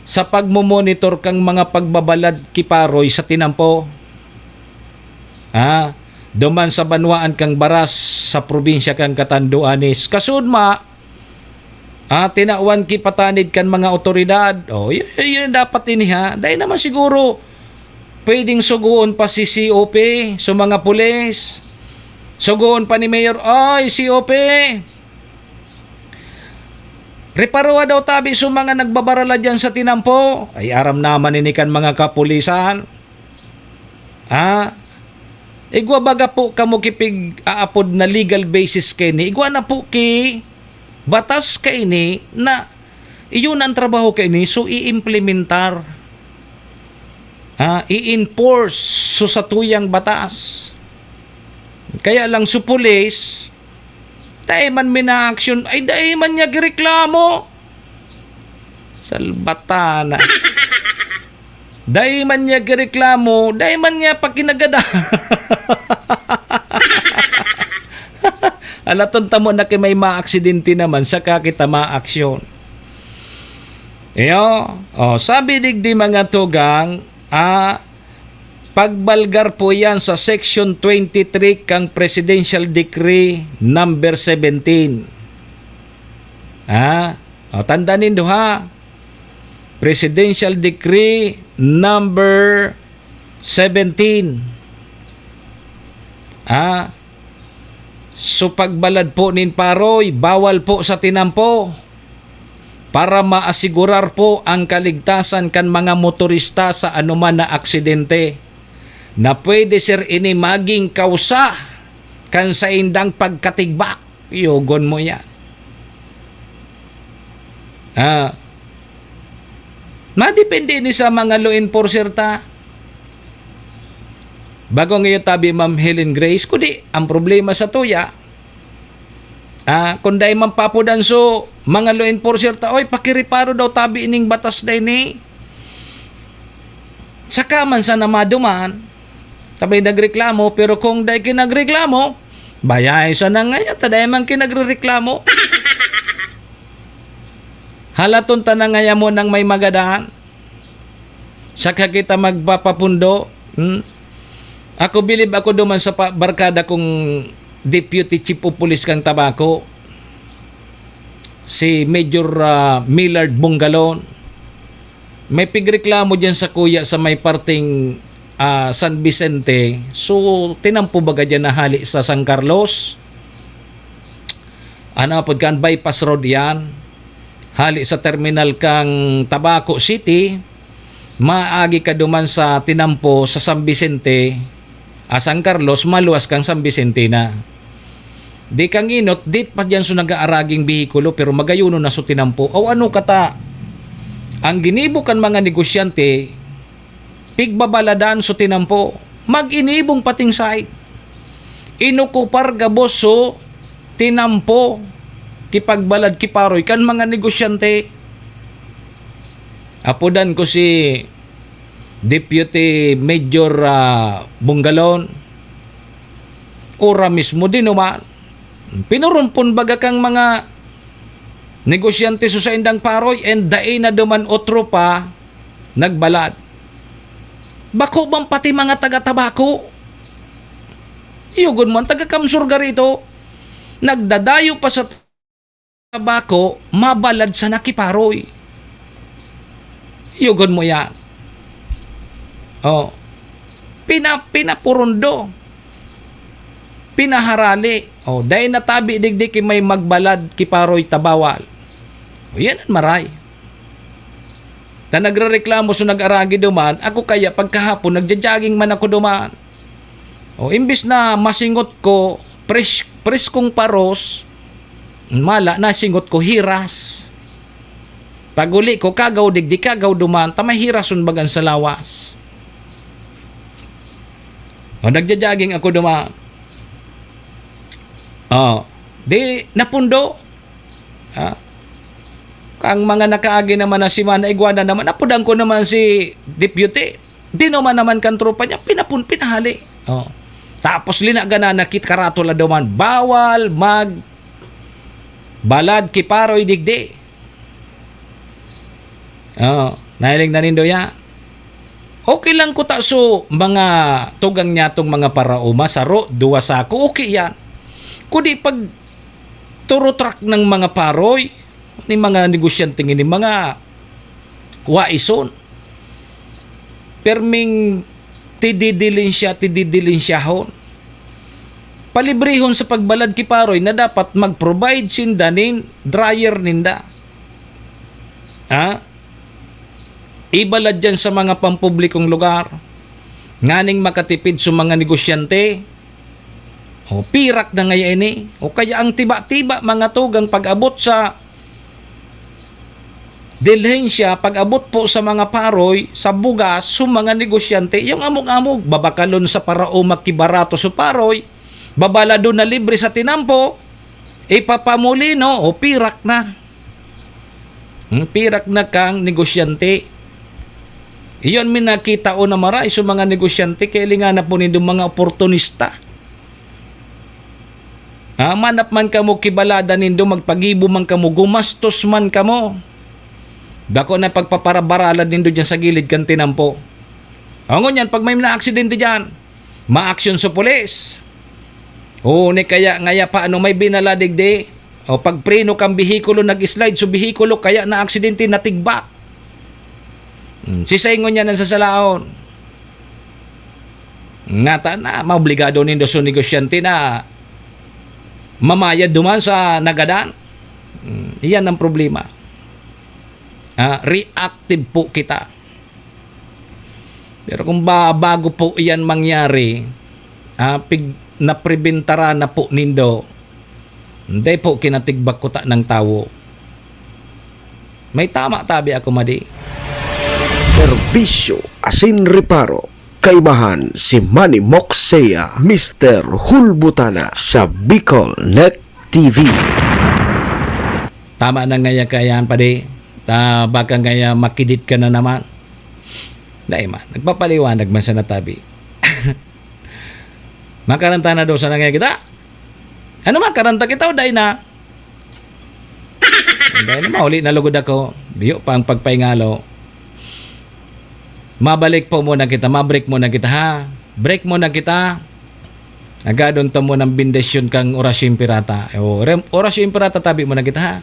sa pagmomonitor kang mga pagbabalad kiparoy sa tinampo. Duman sa banwaan kang Baras sa probinsya kang Catanduanes. Kasudma, Tinawan ki patanid kan mga otoridad. Yun dapat ini ha. Dahil naman siguro pwedeng suguon pa si COP sa mga pulis. Suguon pa ni Mayor, ay COP, reparowa daw tabi sa mga nagbabarala dyan sa tinampo. Ay aram naman inikan mga kapulisan. Igwa baga po kamo kipig aapod na legal basis kini. Igwa na po ki batas kini na iyon ang trabaho kini, so i-implementar. I-enforce so sa tuyang batas. Kaya lang sa pulis, dahil man mina-action, ay dahil man niya gireklamo. Salbatana. Dahil man niya gireklamo, dahil man niya pakinagada. Alaton tamo na kay may maaksidente naman, saka kita ma-aksyon. Sabi digdi mga tugang, pagbalgar po yan sa Section 23 kang Presidential Decree number 17. Tandanin do ha. Presidential Decree number 17. So pagbalad po nin paroy, bawal po sa tinampo para maasigurar po ang kaligtasan kan mga motorista sa anuman na aksidente na pwede sir ini maging kausa kan sa indang pagkatigbak. Yogon mo yan. Madepende ni sa mga law enforcer ta. Bago ngayon tabi Ma'am Helen Grace, kundi ang problema sa tuya, kung dahil mampapudan so mga law enforcer ta, oy pakiriparo daw tabi ining batas day ni. Saka man sa namaduman, tabay nagreklamo, pero kung dahil kinagreklamo, bayay sa na ngayon, taday man kinagreklamo. Halaton ta na ngaya mo nang may magadaan. Saka kita magpapapundo. Ako bilib ako duman sa barkada kong Deputy Chief of Police kang Tabaco, si Major Millard Bungalon. May pigreklamo dyan sa kuya sa may parting San Vicente. So tinampo baga dyan na hali sa San Carlos. Pagkaan bypass road yan, hali sa terminal kang Tabaco City, maagi ka duman sa tinampo sa San Vicente, San Carlos, maluwas kang San Vicente na. Di kang inot, dit pa dyan so nag-aaraging bihikulo, pero magayuno na so tinampo. O ano kata, ang ginibukan mga negosyante, pigbabaladaan so tinampo, mag-inibong pating site. Inukupar gabos so tinampo, kipagbalad kiparoy kan mga negosyante. Apodan ko si Deputy Major Bungalon. Ora mismo din naman. Pinurumpon baga kang mga negosyante sa indang paroy and dae na duman otro pa nagbalad. Bako bang pati mga taga-tabako? Iyogon mo, taga-kamsurga rito. Nagdadayo pa sa tabako, mabalad sa nakiparoy. Iyogon mo yan. Pinapurundo, pinaharali. Dahil natabi digdik may magbalad kiparoy tabawal. Yan ang maray. Ta nagrereklamo so nag-aragi duman, ako kaya pagkahapon nagja-jogging man ako duman. Imbis na masingot ko preskong paros, mala nasingot ko hiras. Paguli ko kagaw digdik kagaw duman, tamay hirason bagan sa lawas. Nagja-jogging ako dumaan. Di napundo. Kang mga nakaagi naman na si Mana Iguana naman, napudang ko naman si Deputy. Di naman kan tropa niya, pinahali. Tapos linaga na nakit karatula dumaan, bawal mag balad kiparoy digdi. Nahiling na nindo ya. Okay lang ko ta so mga tugang niya tong mga parauma saro duwa sako, okay yan. Kudi pag turo truck ng mga paroy, Ni mga negosyante ni mga waison. Perming tididilin siya hon. Palibrehon sa pagbalad kiparoy na dapat mag-provide sinda nin dryer ninda. Ibalad dyan sa mga pampublikong lugar. Nganing makatipid sa mga negosyante. O pirak na ngaya ini. O kaya ang tiba-tiba mga tugang pag-abot sa dilhensya, pag-abot po sa mga paroy, sa bugas, sa mga negosyante, yung amog-amog, babakalon sa parao makibarato sa paroy, babalado na libre sa tinampo, ipapamuli no, o pirak na. Pirak na kang negosyante. Iyon minakita o na maray sa mga negosyante, kailangan na po nindo mga oportunista. Manap man kamo kibalada nindo, magpagibo man kamo, gumastos man kamo. Bako na pagpaparabaralan nindo dyan sa gilid kan tinampo. Angon yan, pag may na-aksidente dyan, ma-aksyon sa pulis. O ni kaya ngaya paano may binaladig de. O pag preno kang bihikulo nag-slide so bihikulo kaya na aksidente natigbak. Sisaingon niya ng sasalaon. Ngata na maobligado nindo sa negosyante na mamayad duman sa nagadan. Iyan ang problema. Reactive po kita. Pero kung bago po iyan mangyari, napribintara na po nindo, hindi po kinatigbak ko ta ng tao. May tama tabi ako madi. Serbisyo asin reparo. Kaibahan si Manny Moxea, Mr. Hulbutana sa Bicol Net TV. Tama na ngaya kayan pa di. Baka ngaya makidit ka na naman. Dahil man, nagpapaliwanag man sa natabi. Makaranta na daw sa nangya kita. Ano makaranta kita o dahil na? Dahil na mauli na lugod ako. Biyo pa ang pagpaingalo. Mabalik po muna kita. Mabreak muna kita ha. Break muna kita. Agadon to mo ng bindesyon kang orasyon pirata. Orasyon pirata tabi muna kita ha.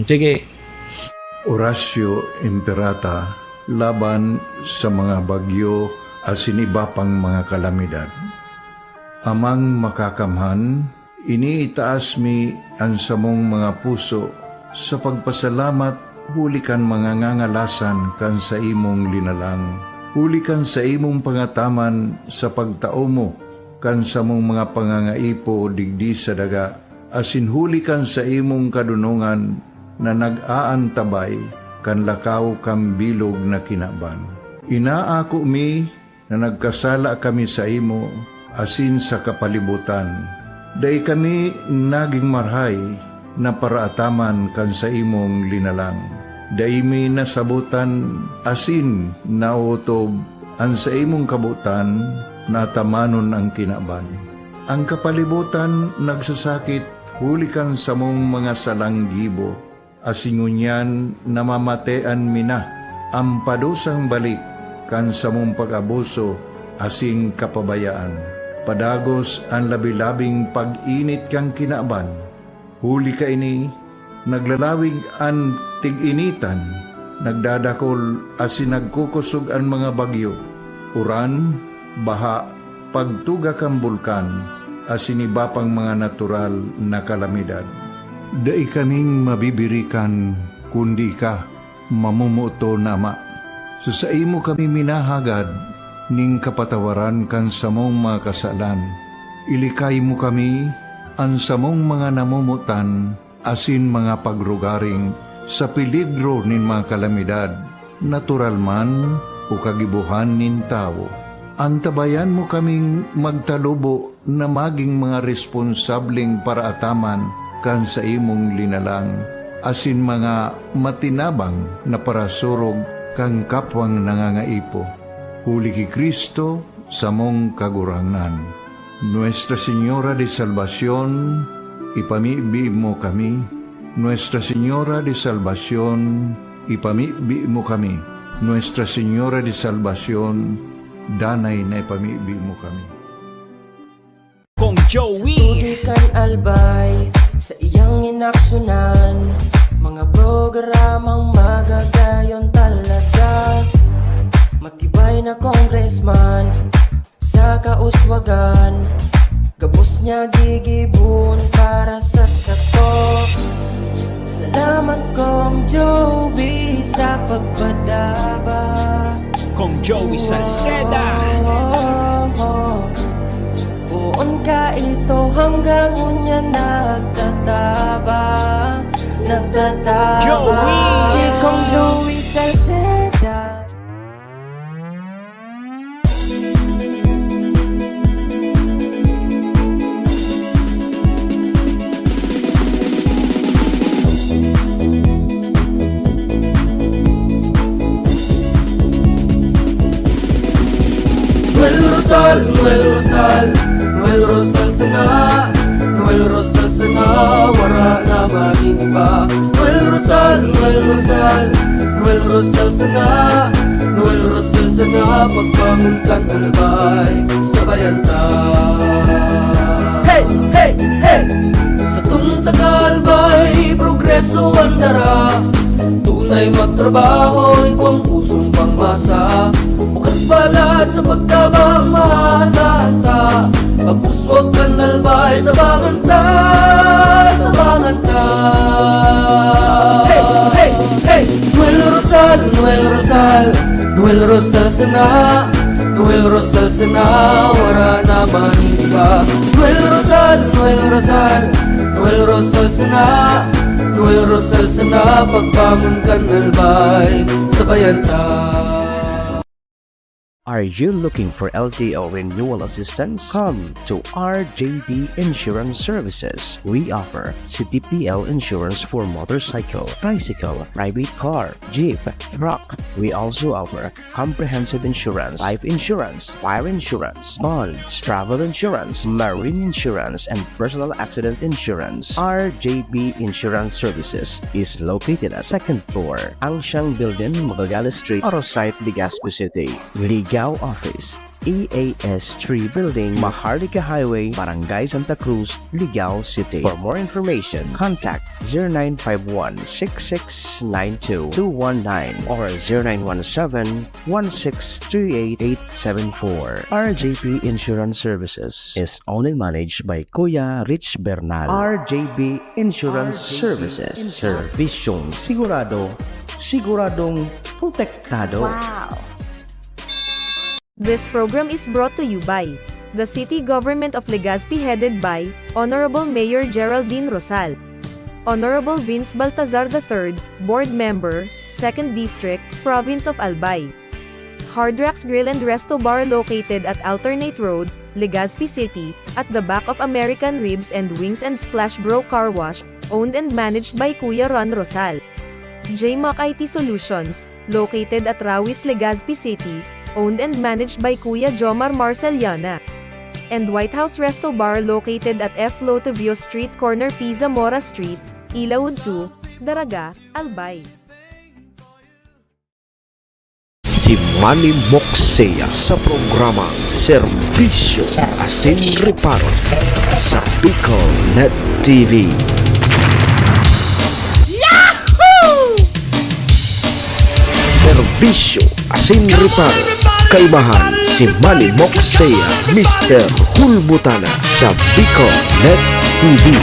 Sige. Orasyo Imperata laban sa mga bagyo asin iba pang mga kalamidad. Amang makakamhan, iniitaas mi ang samong mga puso sa pagpasalamat hulikan mga ngangalasan kan sa imong linalang. Hulikan sa imong pangataman sa pagtao mo kan sa mong mga pangangaipo digdi sa daga. Asin hulikan sa imong kadunungan na nag-aantabay kan lakaw kang bilog na kinaban. Inaako mi na nagkasala kami sa imo asin sa kapalibutan. Day kami naging marhay na paraataman kan sa imong linalang. Day mi nasabutan asin nautob ang sa imong kabutan na tamanon ang kinaban. Ang kapalibutan nagsasakit hulikan sa mong mga salanggibo. Asingunyan namamatean mina ang padusang balik kan sa mong pag-abuso asing kapabayaan. Padagos ang labi-labing pag-init kang kinaban. Huli ka ini, naglalawig ang tig-initan, nagdadakol asin nagkukusog ang mga bagyo. Uran, baha, pagtuga kang bulkan, asin iba pang mga natural na kalamidad. Dai kaming mabibirikan, kundi ka, mamumuto nama. Sa imo kami minahagad, ning kapatawaran kan samong mga kasalan. Ilikay mo kami, ang samong mga namumutan, asin mga pagrugaring, sa peligro nin mga kalamidad, natural man o kagibuhan nin tao. Antabayan mo kaming magtalubo na maging mga responsabling paraataman kan sa imong linalang, asin mga matinabang na parasurog kang kapwang nangangaipo. Huli ki Kristo sa mong kagurangan. Nuestra Señora de Salvación, ipamibi mo kami. Nuestra Señora de Salvación, ipamibi mo kami. Nuestra Señora de Salvación, danay na ipamibi mo kami. Kong Joey. Tudikan albay sa iyang inaksyonan, Mga programang magagayon talaga. Matibay na congressman sa kauswagan. Gabos niya gigibon para sa sato. Salamat kong Joey sa pagpadaba. Kong Joey Salceda. Buon ka ito hanggang unya nagtataba. Joey! Si Kong Joey Salceda. Noel Rosal sana, Noel Rosal sana, wala na malimba. Noel Rosal sana, Noel Rosal sana, pagbangon kang albay, sabayan ta. Hey, hey, hey! Sa tuntakalbay, progreso ang dara. Tunay magtrabaho, ikaw ang pusong pangmasa. Bukas balad sa pagtabang maasahan ta. Pagpuswag ka nalbay, tabangan ta, tabangan ta. Hey, hey, hey! Noel Rosal, Noel Rosal, Noel Rosal sana, Noel Rosal sana, wala na maniba. Noel Rosal, Noel Rosal, Noel Rosal sana, Noel Rosal sana, pagbangon ka nalbay, sabayan ta. Are you looking for LTO renewal assistance? Come to RJB Insurance Services. We offer CTPL insurance for motorcycle, tricycle, private car, jeep, truck. We also offer comprehensive insurance, life insurance, fire insurance, bonds, travel insurance, marine insurance, and personal accident insurance. RJB Insurance Services is located at 2nd floor, Angsiang Building, Magallanes Street, Orosite, Legazpi City. Ligao Office, EAS 3 Building, Maharlika Highway, Barangay Santa Cruz, Ligao City. For more information, contact 0951-6692-219 or 0917-1638874. RJB Insurance Services is owned and managed by Kuya Rich Bernal. RJB Insurance Services. Servisyong sigurado, siguradong protektado. This program is brought to you by the City Government of Legazpi headed by Honorable Mayor Geraldine Rosal, Honorable Vince Baltazar III, Board Member, 2nd District, Province of Albay. Hard Rocks Grill and Resto Bar located at Alternate Road, Legazpi City, at the back of American Ribs and Wings and Splash Bro Car Wash, owned and managed by Kuya Ron Rosal. JMAC IT Solutions, located at Rawis, Legazpi City, owned and managed by Kuya Jomar Marceliana. And White House Resto Bar located at F. Lotavio Street Corner Pisa Mora Street, Ilaud 2, Daraga, Albay. Si Manny Moxea sa programang Serbisyo Asin Reparo sa Bicol Net TV. Serbisyo Asin Reparo, kaibahan si Manny Moxea, Mr. Hulbutana sa Bicol Net TV.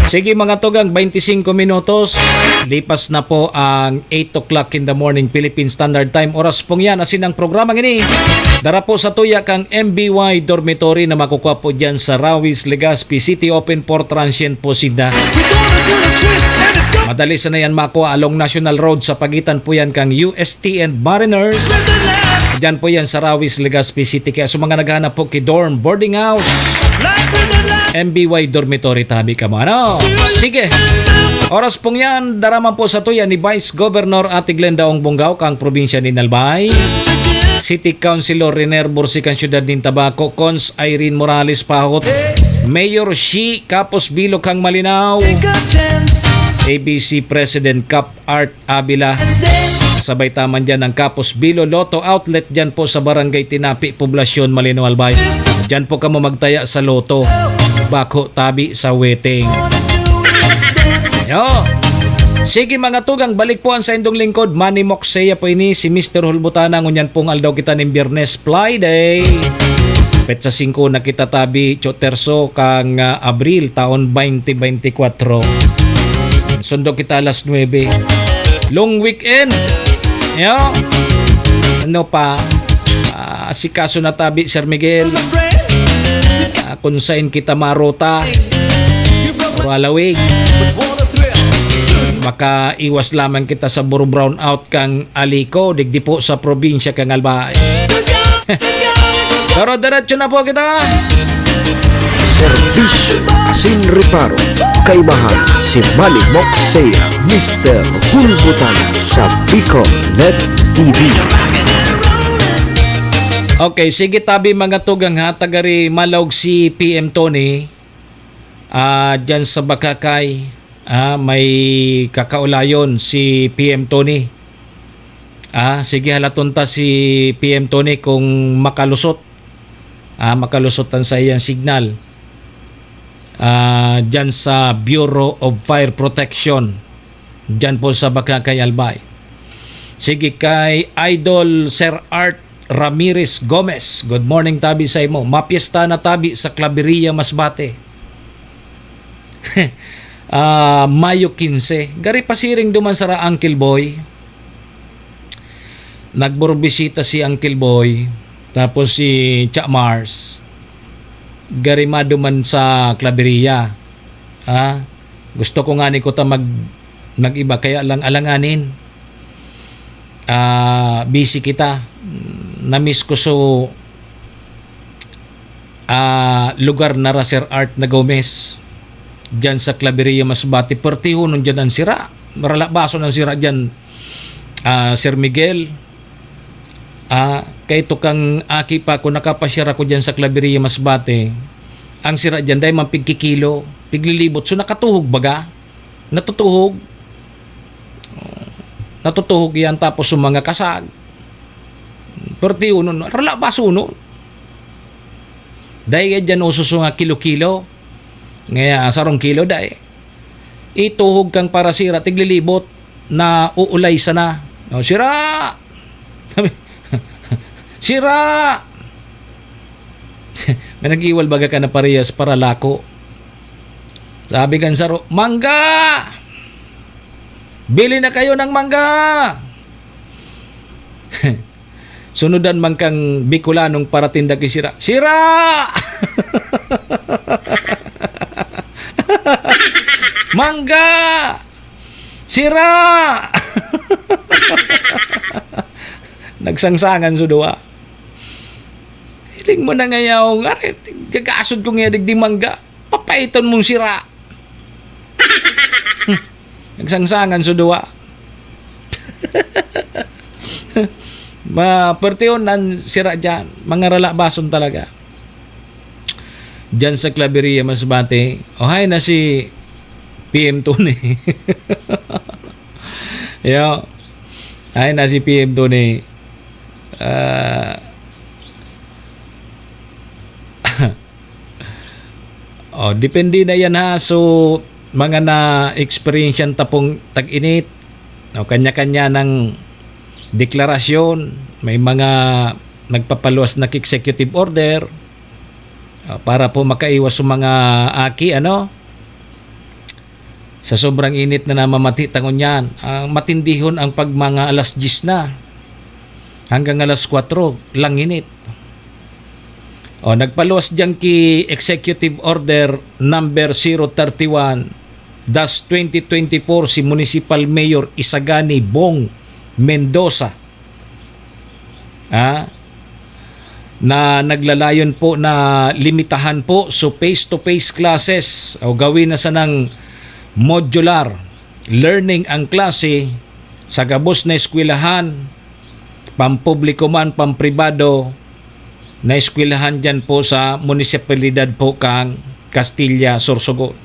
Sige mga tugang, 25 minutos. Lipas na po ang 8 o'clock in the morning Philippine Standard Time. Oras pong yan. Asin ang programang ini. Dara po sa tuyak ang MBY Dormitory na makukuha po dyan sa Rawis, Legazpi City. Open for transient po sida. Madali sa na yan makuha along National Road sa pagitan po yan kang UST and Mariners. Diyan po yan sa Rawis, Legazpi City. Kaya sa mga naghahanap po kay dorm, boarding house, MBY Dormitory, tabi ka mo. Ano? Sige. Oras pong yan, daraman po sa tuya ni Vice Governor Ate Glenda Ong Bungaw kang probinsya ni Nalbay. City Councilor Rener Bursican Ciudad din Tabaco, Cons Irene Morales Pahot, Mayor Shi Kapos Bilo kang Malinaw, ABC President Cap Art Abila. Sabay taman dyan ang Kapos Bilo Lotto Outlet dyan po sa Barangay Tinapi, Poblasyon Malinaw Albay. Dyan po ka magtaya sa Lotto. Bako tabi sa weting. Yo. Sige mga tugang, balik po ang sa indong lingkod. Manny Moxeya po ini, si Mr. Hulbutana. Ngunyan pong aldaw kita ng Biyernes Friday. Petsa 5 na kita tabi, Choterso, kang Abril, taon 2024. Sundo kita alas 9. Long weekend. Yo. Ano pa? Si kaso na tabi, Sir Miguel. Kung saan kita marota. Alawig. Makaiwas lamang kita sa buro brown out kang Aliko, digdi po sa probinsya kang Albay. Pero diretso na po kita. Serbisyo asin reparo. Kaibahan si Manny Moxeya, Mr. Hulbutan sa Bicol Net TV. Okay, sige tabi mga tugang ha. Tagari malawg si PM Tony. Dyan sa Bakakay. May kakaulayon si PM Tony. Sige halatunta si PM Tony kung makalusot. Makalusotan sa iyang signal. Dyan sa Bureau of Fire Protection. Dyan po sa Bakakay, Albay. Sige kay Idol Sir Art Ramirez Gomez. Good morning tabi sa imo. Mapiesta na tabi sa Claveria, Masbate. Mayo 15. Gari pasiring duman sa Uncle Boy. Nagburbisita si Uncle Boy. Tapos si Cha Mars. Gari maduman sa Claveria. Gusto ko nga ni ko ta mag-iba kaya lang alanganin. Busy kita. Na-miss ko so lugar na Sir Art na Gomez. Diyan sa Claveria, Masbate. Pertiho nun dyan ang sira. Maralabaso ng sira dyan, Sir Miguel. Kaya ito kang aki pa kung nakapasira ko dyan sa Claveria, Masbate. Ang sira dyan dahil mampigkikilo, piglilibot. So nakatuhog baga? Natutuhog. Natutuhog yan tapos yung mga kasag. Pertiho nun. Maralabaso nun. Dahil dyan ususo nga kilo-kilo. Ngaya sarong kilo dahi. Ituhog kang para sira tiglilibot na uulay sana. Sira. Sira. May nag-iwal baga ka na parehas para lako. Sabi kan saro, mangga. Bili na kayo ng mangga. Sunudan man kang Bicolanong para tinda kay sira. Sira. Mangga! Sira! Nagsangsangan so duwa. Hiling mo na ngayaw, gagasod ko nga di mangga. Papaiton mong sira. Nagsangsangan so duwa. Pertiyon nan sira dyan. Mga ralabason talaga. Dyan sa Claveria, Masbate. Hay na si PM Tony. Yo. Hay na si PM Tony. Depende na yan ha. So, mga na-experience yan tapong tag-init. Kanya-kanya ng deklarasyon. May mga nagpapaluwas na executive order. Para po makaiwas sa mga aki, sa sobrang init na namamati tangon yan. Matindihon ang pag mga alas 10 na. Hanggang alas 4, lang init. Nagpaluwas dyan ki Executive Order number 031-2024 si Municipal Mayor Isagani Bong Mendoza. Na naglalayon po na limitahan po so face-to-face classes o gawin na sa ng modular learning ang klase sa gabos na eskwelahan, pampubliko man, pampribado na eskwelahan dyan po sa munisipalidad po kang Castilla, Sorsogon.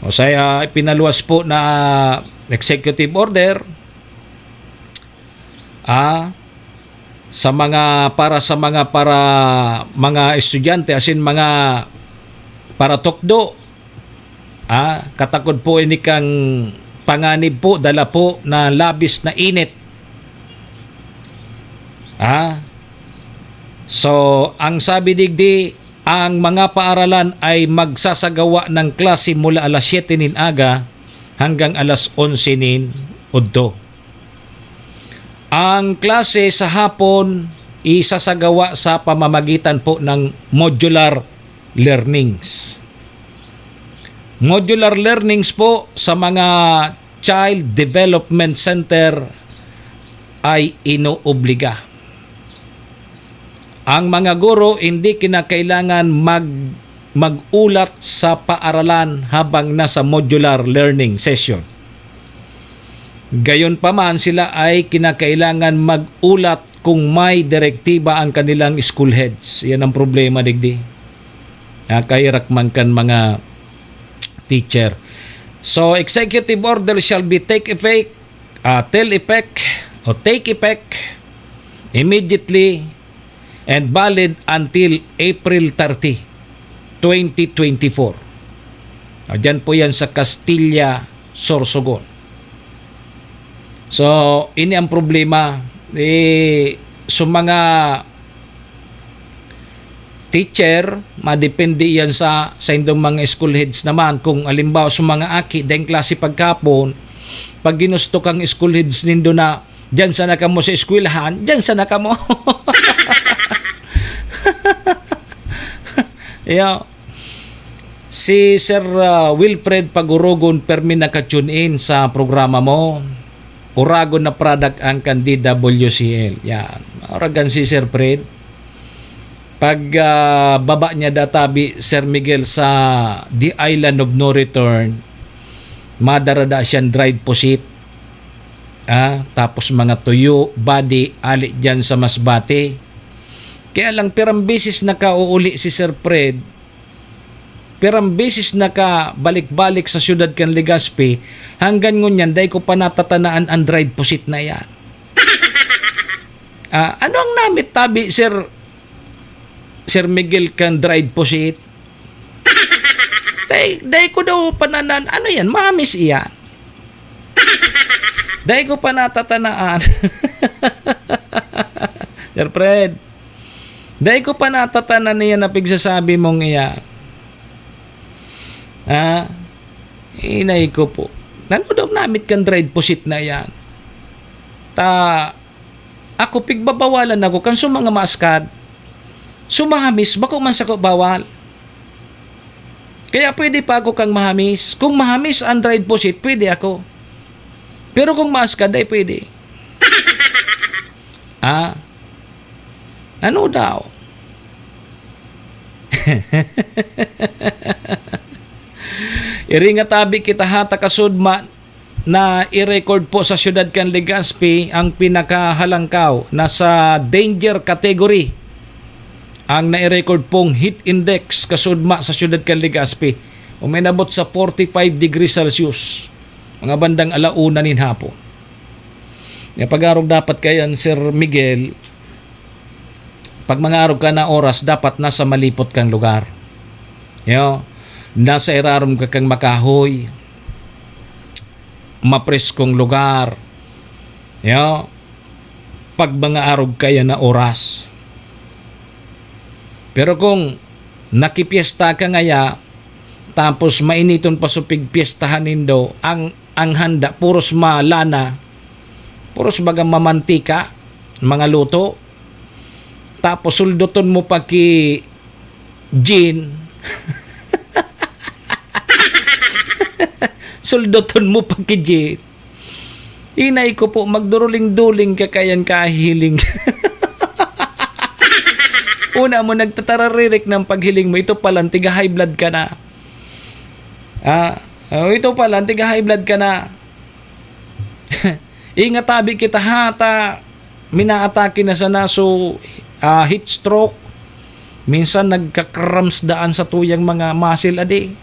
O saya pinaluwas po na executive order sa mga mga estudyante asin mga para tokdo Katakod po ini kang panganib po, dala po na labis na init. So, ang sabi digdi, ang mga paaralan ay magsasagawa ng klase mula alas 7 nin aga hanggang alas 11 nin udto. Ang klase sa hapon isasagawa sa pamamagitan po ng modular learnings. Modular learnings po sa mga Child Development Center ay inuobliga. Ang mga guro hindi kinakailangan mag-ulat sa paaralan habang nasa modular learning session. Gayon pa man, sila ay kinakailangan mag-ulat kung may direktiba ang kanilang school heads. Yan ang problema, digdi. Kahirak man kan mga teacher. So, executive order shall be take effect immediately and valid until April 30, 2024. Diyan po yan sa Castilla, Sorsogon. So, ini ang problema. So mga teacher, madepende yan sa indong mga school heads naman. Kung alimbawa sa mga aki, dahil klase pagkapon, pag ginusto kang school heads nindo na, dyan sana ka mo sa eskwelahan, dyan sana ka mo. Yeah. Si Sir Wilfred Pagurogon permi naka-tune in sa programa mo. Uragon na product ang kan DWCL. Yan. Oragan si Sir Fred. Pag baba niya databi Sir Miguel sa The Island of No Return, madarada siyang dried pusit. Tapos mga tuyo, body, ali dyan sa Masbate. Kaya lang pirang beses nakauuli si Sir Fred, pirang beses balik-balik sa siyudad kan Legazpi, hanggang ngunyan, day ko pa natatanaan ang dried pusit na yan. Ano ang namit tabi, Sir Miguel, kan dried pusit? Day ko daw pananan, ano yan, mamis iyan. Day ko pa natatanaan. Sir Fred, day ko pa natatanan niya na pigsasabi mong iyan. Inay ko po. Nanodong namit kan dried pusit na yan. Ako pigbabawalan ako kan mga maskad. Sumahamis, bako man sa ko bawal. Kaya pwede pa ako kang mahamis. Kung mahamis ang dried pusit, pwede ako. Pero kung maskad, ay pwede. Ano daw? Iringa tabi kita hata kasudma na i-record po sa siyudad kan Legazpi ang pinakahalangkaw nasa danger category. Ang na-record pong heat index kasudma sa siyudad kan Legazpi uminabot sa 45 degrees Celsius mga bandang alauna nin hapon. Pag-arog dapat kayan Sir Miguel, pag mga arog ka na oras dapat nasa malipot kang lugar. Nasa irarom ka kang makahoy, mapreskong lugar. Pag mga arog kaya na oras. Pero kung nakipiesta ka ngaya, tapos mainiton pa supig piestahan nindo, ang handa puros malana, puros bagang mamantika, mga luto, tapos suldoton mo pa ki gin, suldoton mo pa ki gin, inay ko po magduruling-duling kakayan kahiling. Una mo nagtatararirik ng paghiling mo, ito pala tiga high blood ka na. Ito pala tiga high blood ka na. Ingat tabi kita hata minaatake na sa naso heat stroke. Minsan nagka-cramps daan sa tuyang mga muscle adi.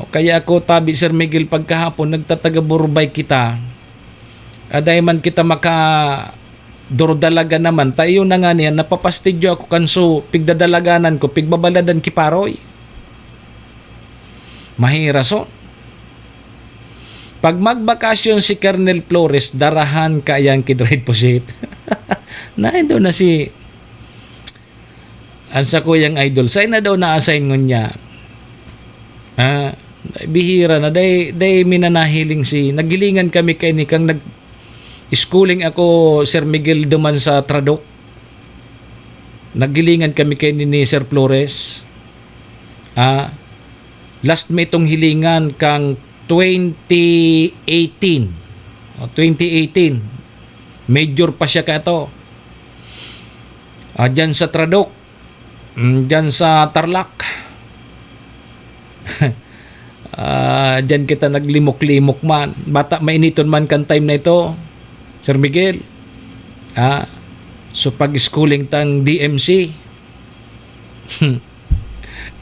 Kaya ako tabi Sir Miguel pagkahapon nagtatagaburbay kita. Aday man kita dordalaga naman, tayo na nga niyan, napapastidyo ako kanso, pigdadalaganan ko, pigbabaladan kiparoy. Mahirason. Pag magbakasyon si Colonel Flores, darahan kayang kidride posit. Naido na si ansa ko yung idol. Say na daw na-assign niya. Bihira na. Day minanahiling si. Naghilingan kami kay ni kang schooling ako, Sir Miguel duman sa Tradok. Naghilingan kami kay ni Sir Flores. Last may itong hilingan kang 2018. 2018. Major pa siya ka ito. Diyan sa Tradok. Diyan sa Tarlac. Diyan kita naglimok-limok man. Bata mainiton man kan time na ito, Sir Miguel. So pag-schooling tang DMC.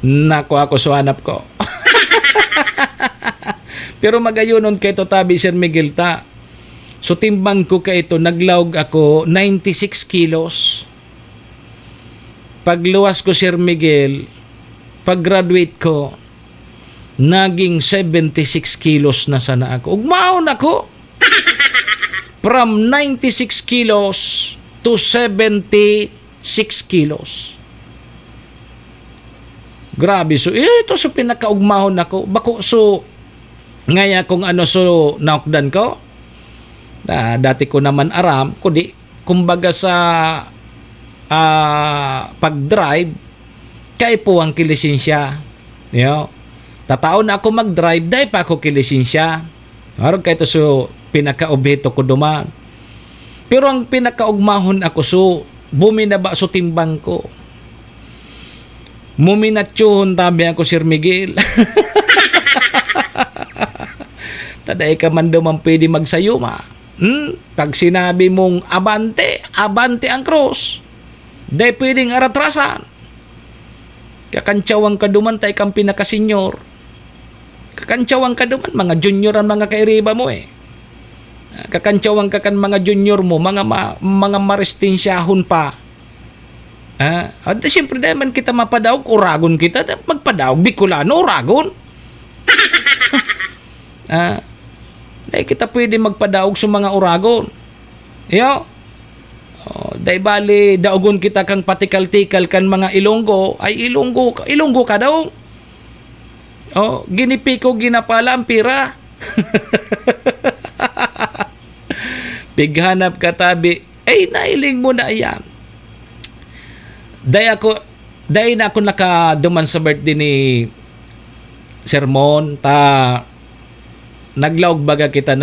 Nako ako so hanap ko. Pero magayonon kay to tabi, Sir Miguel ta. So timbang ko kay ito, naglaog ako 96 kilos. Pagluwas ko, Sir Miguel, pag-graduate ko, naging 76 kilos na sana ako. Ugmaon ako. From 96 kilos to 76 kilos. Grabe. So, ito so pinakaugmahon ako. Bako, so, ngaya kung ano so naokdan ko. Dati ko naman aram, kundi, kumbaga sa pag-drive, kay po ang kilisensya. You know? Tataon na ako mag-drive, dahil pa ako kilisensya. Araw kay ito so pinaka-obheto ko duman. Pero ang pinaka-ugmahon ako so buminaba so timbang ko. Muminatsuhon tabi ako, Sir Miguel. Taday ka man duman pwede magsayuma. Pag sinabi mong abante, abante ang cross. Dahil pwedeng aratrasan. Kakantsawang kaduman tayo kang pinakasenyor. Kakantsawang kaduman, mga junior ang mga kairiba mo eh. Kakantsawang kakan mga junior mo, mga maristensyahon pa. At siyempre naman kita mapadaog, uragon kita, magpadaog, Bicolano, uragon. Dahil kita pwede magpadaog sa mga uragon. Yo. Dahil bali, daogon kita kang patikal-tikal kan mga Ilonggo, ay Ilonggo ka daw. Ginipi ko ginapala ang pira. Pighanap ka tabi, nailing mo na yan. Dahil na ako nakaduman sa birthday ni Sermon, naglaog baga kita,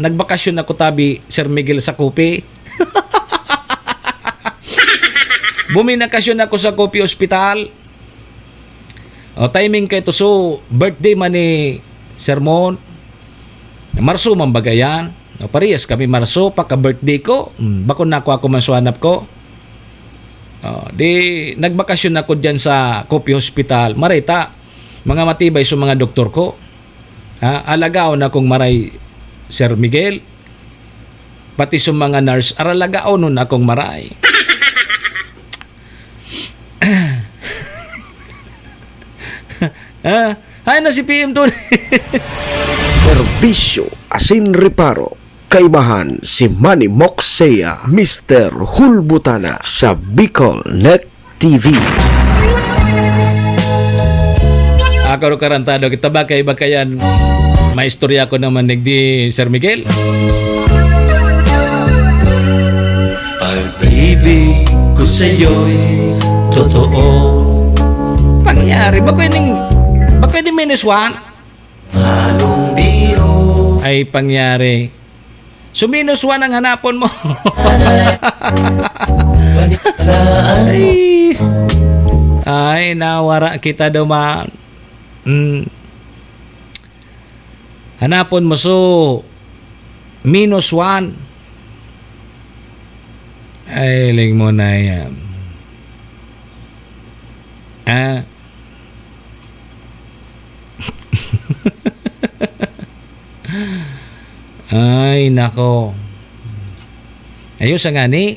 nagbakasyon ako tabi, Sir Miguel, sa Kupi. Buminakasyon ako sa Kupi Hospital. Timing kay to so birthday man ni Sermon. Marso man bagayan. Parehas kami Marso pagka birthday ko. Bakon na ako mansuanap ko. Di nagbakasyon ako diyan sa Kupi Hospital. Marita mga matibay so mga doktor ko. Alagaon akong maray, Sir Miguel. Pati sa mga nurse, aralagaon nun akong maray. Hay na si PM to. Serbisyo asin reparo. Kaibahan si Manny Moxea, Mr. Hulbutana sa Bicol Net TV. Ako karantado kita ba kay bakayan may istorya ko naman nagdi Sir Miguel. Pag-ibig ko sa'yo'y totoo. Pangyari ba ni minus one? Halong biro. Ay pangyari. So minus one ang hanapon mo. Ay nawara kita duman. Hanapon mo so minus one. Ay ling mo na yan. Ay nako. Ayos ang gani.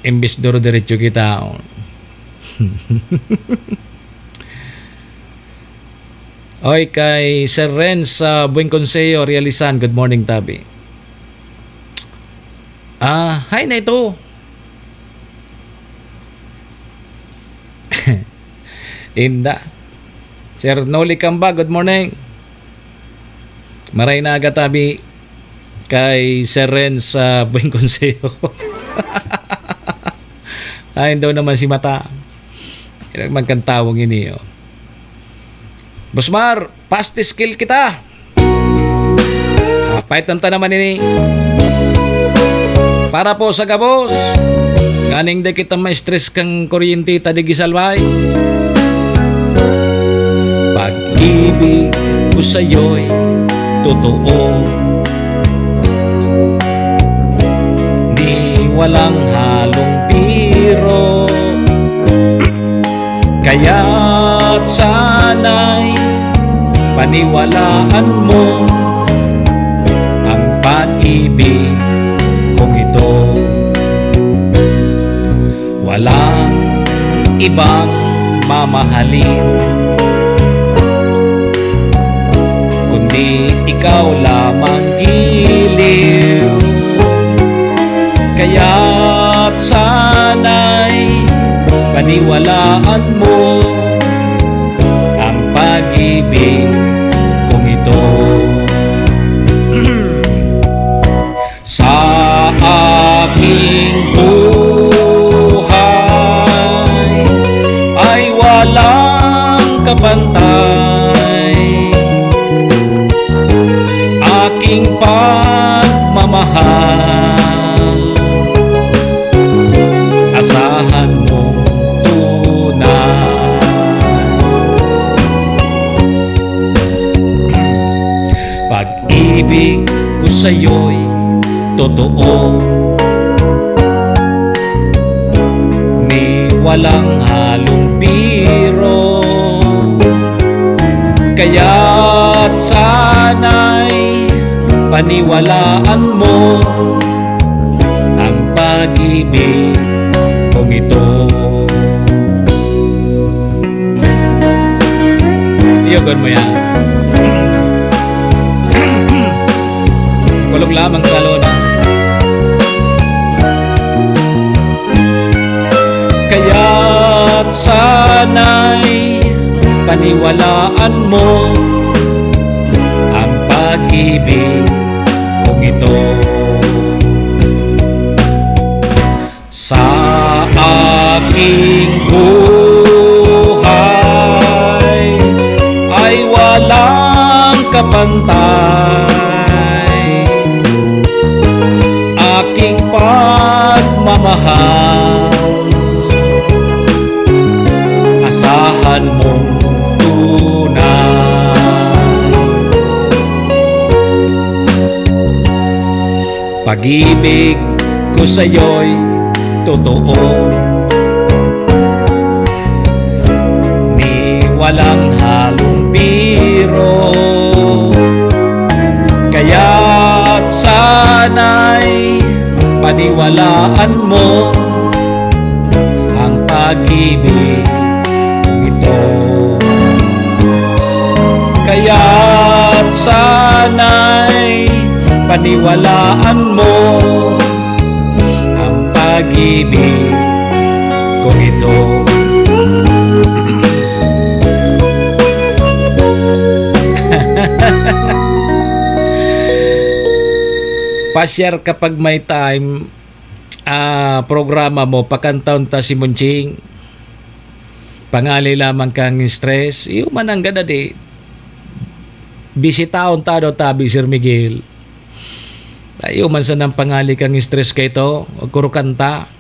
Imbis duro diretso kita. Oy, kay Sir Ren sa Bueng Consejo, Realizan. Good morning, Tabi. Hi na ito. Inda. Sir Noli Kamba, good morning. Maray na aga, Tabi. Kay Sir Ren sa Bueng Consejo. Ayun daw naman si Mata. Magkantawang ini. Oh. Busmar, pasti skill kita. Paitan ta naman ini. Para po sa gabos. Ganing de kita ma-stress kang kuryente tadi gisalbay. Pag-ibig ko sa'yo'y totoo. Ni walang halong biro. Kaya't sana'y paniwalaan mo ang pag-ibig kong ito. Walang ibang mamahalin kundi ikaw lamang giliw. Kaya't sana'y paniwalaan mo ang pag-ibig kong ito. Sa aking buhay ay walang kapantay. Aking pagmamahal, asahan mo pag-ibig ko sa'yo'y totoo. Ni walang halong biro. Kaya't sana'y paniwalaan mo ang pag-ibig kong ito. Iyogon mo yan. Kulog lamang sa lona. Kaya't sana'y paniwalaan mo ang pag-ibig kong ito. Sa aking buhay ay walang kapantay. Aking pagmamahal, asahan mong tunay. Pag-ibig ko sa'yo'y totoo. Ni walang halong biro. Kaya't sana'y paniwalaan mo ang pag-ibig ito. Kaya't sana'y paniwalaan mo ang pag-ibig kong ito. Pasyar kapag may time, programa mo, pakantaon ta si Munching. Pangali lamang kang stress. Iyo man ang gada di. Bisitaon ta do tabi Sir Miguel. Tayo man sa nang pangali kang stress kay to. Huwag kurukanta.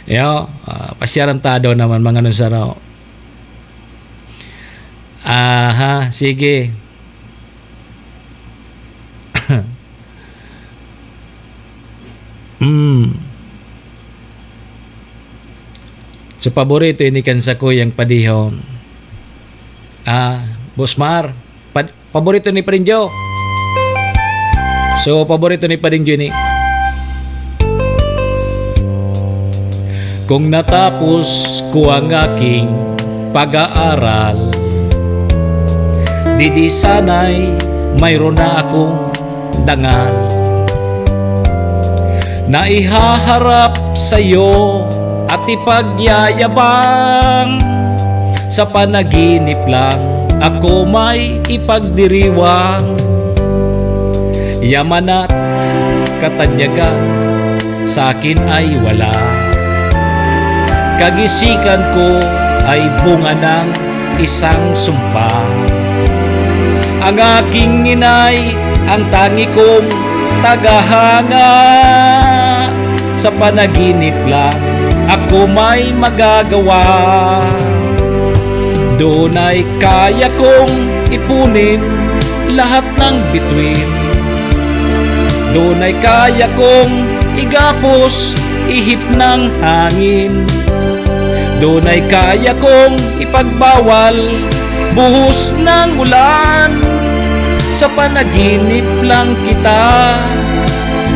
Yo, pasyaran ta do naman mga nung saraw. Aha, sige. So paborito ini kan sa kuyang padihon. Bosmar, paborito ni Parinjo. So paborito ni Parinjo ni. Kung natapos ko ang aking pag-aaral, di sana'y mayroon na akong dangal na ihaharap sa'yo at ipagyayabang. Sa panaginip lang ako may ipagdiriwang. Yaman at katanyagan sa akin ay wala. Kagisikan ko ay bunga ng isang sumpa. Ang aking inay ang tangi kong tagahanga. Sa panaginip lang ako may magagawa. Doon ay kaya kong ipunin lahat ng bituin. Doon ay kaya kong igapos ihip ng hangin. Doon ay kaya kong ipagbawal buhos ng ulan. Sa panaginip lang kita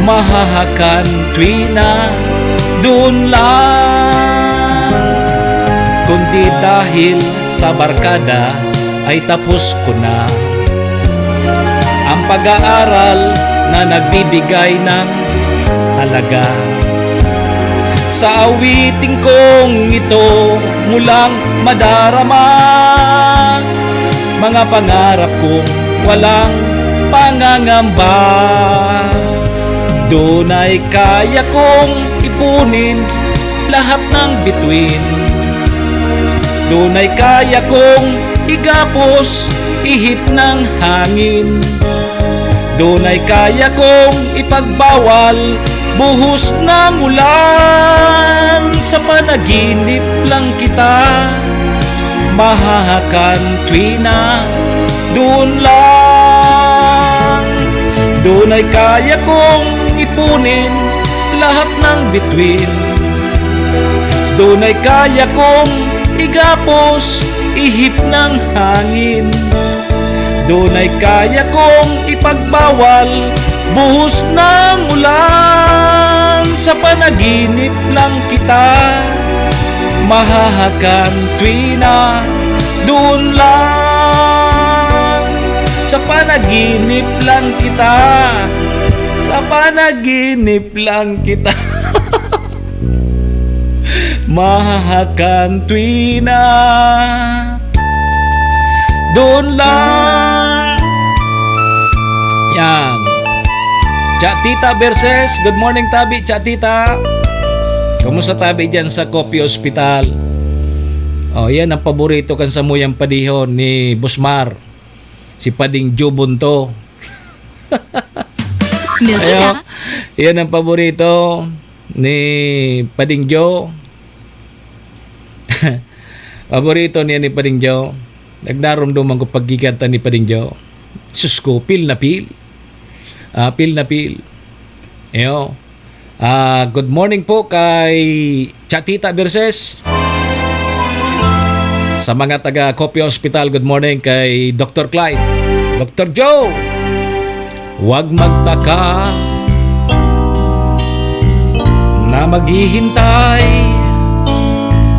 mahahakan tuwina. Doon lang. Kundi dahil sa barkada ay tapos ko na ang pag-aaral na nagbibigay ng halaga. Sa awiting kong ito mulang madarama mga pangarap kong walang pangangamba. Doon ay kaya kong ipunin lahat ng bituin. Doon ay kaya kong igapos ihip ng hangin. Doon ay kaya kong ipagbawal buhos ng ulan. Sa panaginip lang kita mahahakan tuwina. Doon lang. Doon ay kaya kong ipunin lahat ng bituin. Doon ay kaya kong igapos ihip ng hangin. Doon ay kaya kong ipagbawal buhos ng ulan. Sa panaginip lang kita mahahakan tuwina. Doon lang. Sa panaginip lang kita. Sa panaginip lang kita mahahakan tuwina. Doon lang. Yan. Chatita Verses, good morning Tabi, Chatita. Kumusta Tabi dyan sa Kopi Hospital? Oh, yan ang paborito kan sa Muyang Padihon ni Busmar. Si Pading Jubunto. Ayo, yan ang paborito ni Pading Jo. Paborito niya ni Pading Jo. Nagdarumduman ko pagkikanta ni Pading Jo. Sus ko, pil na pil. Pil na pil. Ayo. Good morning po kay Chatita Verses. Sa mga taga Kopi Hospital, good morning kay Dr. Clyde. Dr. Joe, huwag magtaka na maghihintay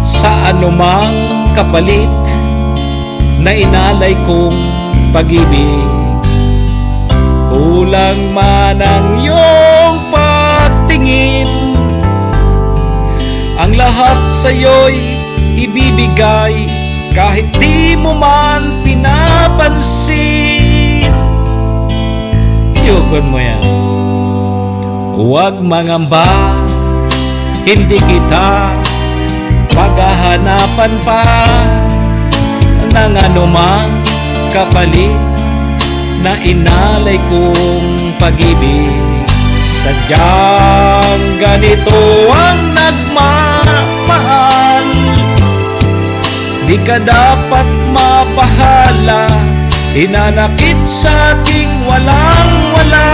sa anumang kapalit na inalay kong pag-ibig. Kulang man ang iyong pagtingin, ang lahat sa'yo'y ibibigay kahit di mo man pinapansin. Yugon mo yan. Huwag mangamba, hindi kita maghahanapan pa ng anumang kapalit na inalay kong pag-ibig. Sadyang ganito ang nagmamahal, di ka dapat mapahala, hinanakit sa ating walang-wala.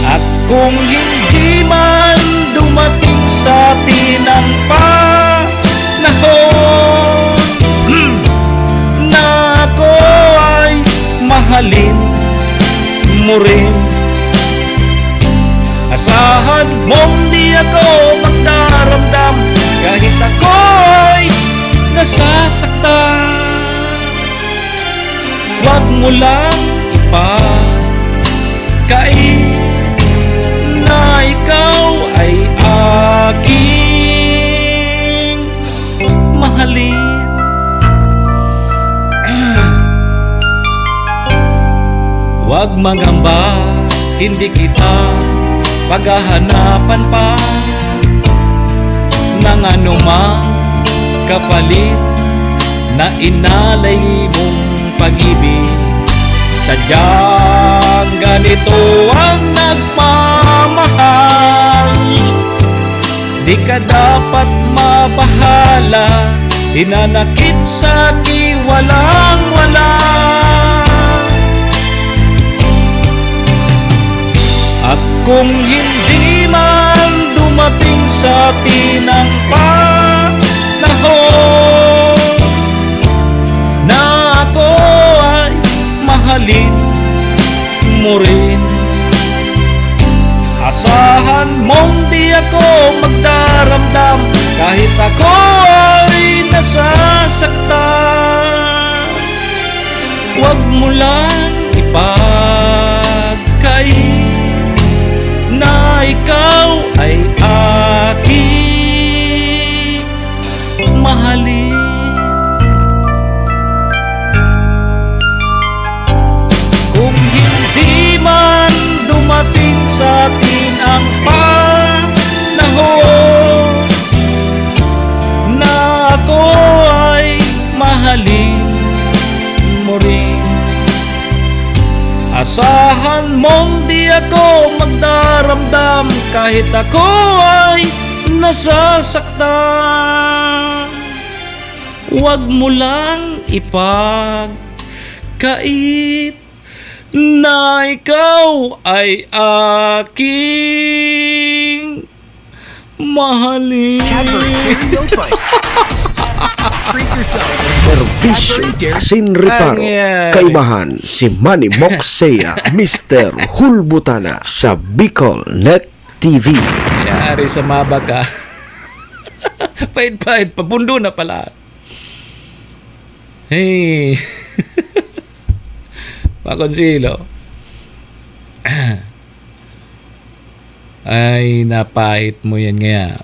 At kung hindi man dumating sa atin ang panahon na ako ay mahalin mo rin, Asahan mong di ako magdaramdam kahit ako'y nasasaktan. Huwag mo lang ipagkain na ikaw ay aking mahalin. Huwag mangamba, hindi kita paghahanapan pa ng anumang kapalit na inalay mong pag-ibig. Sadyang ganito ang nagmamahal. Di ka dapat mabahala, hinanakit sa di walang-wala. At kung hindi man dumating sa atin ang panahon na ako ay mahalin mo rin, asahan mong di ako magdaramdam kahit ako ay nasasaktan. Huwag mo lang ipagkain na ikaw ay aking mahalin. Kung hindi man dumating sa atin ang panahon na ako ay mahalin mo rin, asahan mong di ako magdaramdam kahit ako ay nasasaktan. Huwag mo lang ipagkait na ikaw ay aking mahalin. Serbisyo asin reparo. Kaibahan si Manny Moxea, Mr. Hulbutana sa Bicol Net TV. Yari sa maba ka. Pahit-pahit, papundo na pala. Hey. Pakonsilo. Ay, napahit mo yan nga.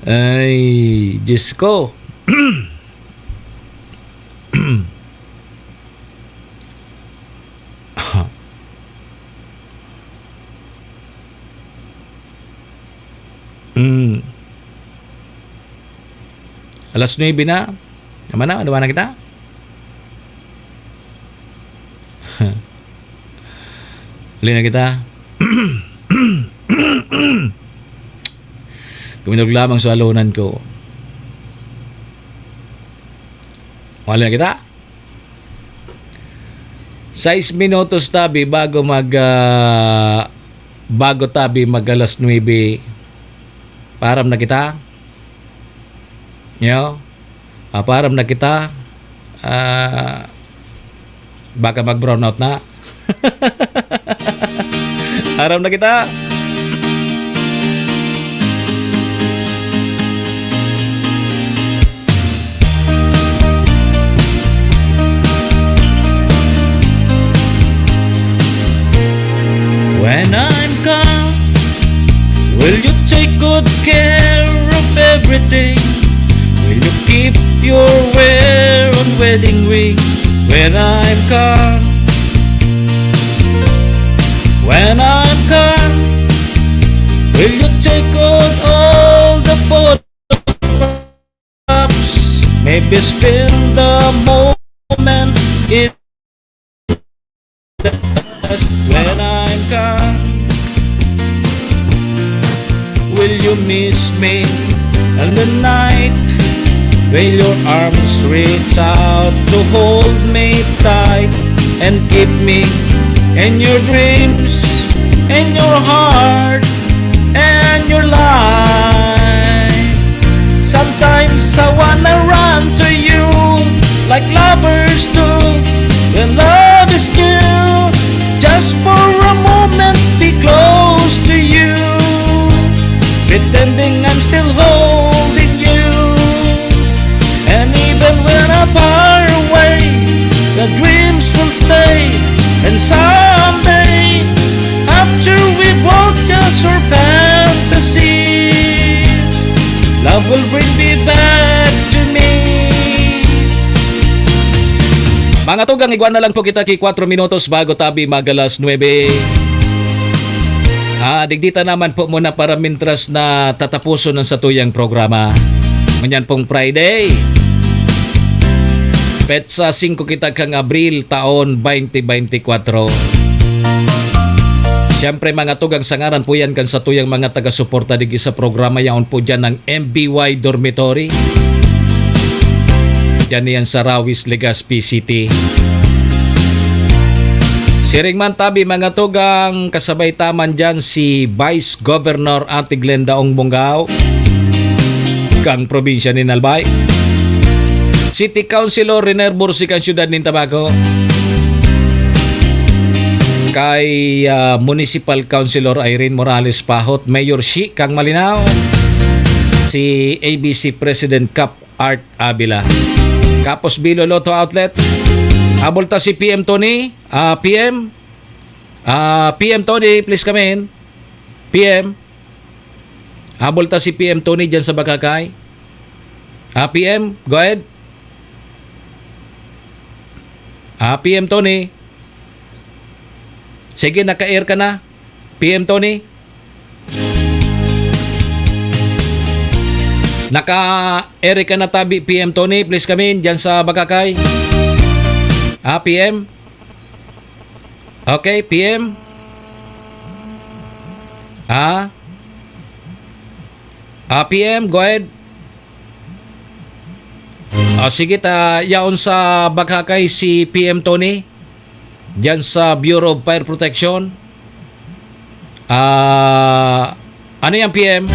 Ay, Diyos ko. Alas 9 na. Naman na, adawa na kita. Huli na kita. Kuminog lamang sa alunan ko. Huli na kita. 6 minutos tabi bago tabi mag alas 9. Param na kita. Param na kita. Baka mag brown out na. Param na kita. When I'm gone, will you take good care of everything? Will you keep your wear on wedding ring when I'm gone? When I'm gone, will you take out all the photographs? Maybe spend the moment in when I'm gone. Will you miss me in the night? Will your arms reach out to hold me tight and keep me in your dreams, in your heart, and your life? Sometimes I wanna run to you like lovers do when love is new. far away, the dreams will stay, and someday, after we walk just our fantasies, love will bring me back to me. Mga tugang, igwan na lang po kita kay 4 minutos bago tabi magalas 9. Digdita naman po muna para mintras na tatapuso ng satuyang programa. Ngunyan pong Friday. Petsa 5 kita kang Abril taon 2024. Siyempre mga tugang, sangaran po yan kan satuyang mga taga-suporta digi sa programa yaon po dyan ng MBY Dormitory. Dyan yan sa Rawis, Legazpi City. Siring man tabi mga tugang, kasabay taman dyan si Vice Governor Ate Glenda Ong Bongao kang probinsya ni Nalbay. City Councilor Riner Bursi kang syudad ng Tabaco. Kay Municipal Councilor Irene Morales Pahot, Mayor Shi kang Malinaw. Si ABC President Cap Art Abila. Kapos Bilo Lotto Outlet. Abulta si PM Tony. PM Tony, please come in. PM. Abulta si PM Tony dyan sa Bakakay. PM, go ahead. PM Tony. Sige, naka-air ka na. PM Tony. Naka-air ka na tabi, PM Tony. Please come in dyan sa Bakakay. PM. Okay, PM. PM, go ahead. Sige, yaon sa Bakakay si PM Tony. Dyan sa Bureau of Fire Protection. Ano yan, PM?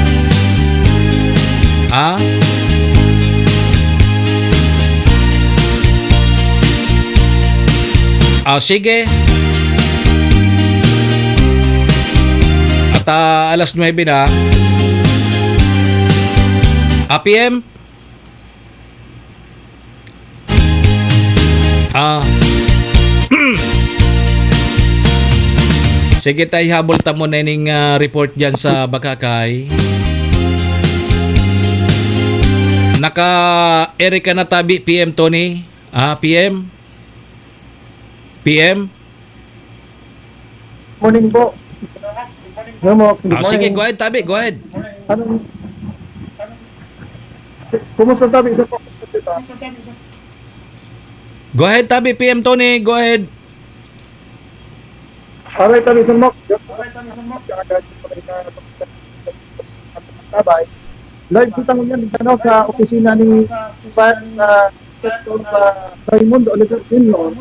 Sige. At alas 9 na. PM. Sige tayo, habol ta mo na yung report dyan sa Bakakay. Naka-ere ka na tabi, PM Tony. PM. PM. Morning po. Sige, go ahead tabi, go ahead. Kumusta tabi sa po? Go ahead tabi, PM Tony, go ahead. Alright, tabi sa Mok. Live kita ngayon sa opisina ni Dr. Raymond Oliver Jr.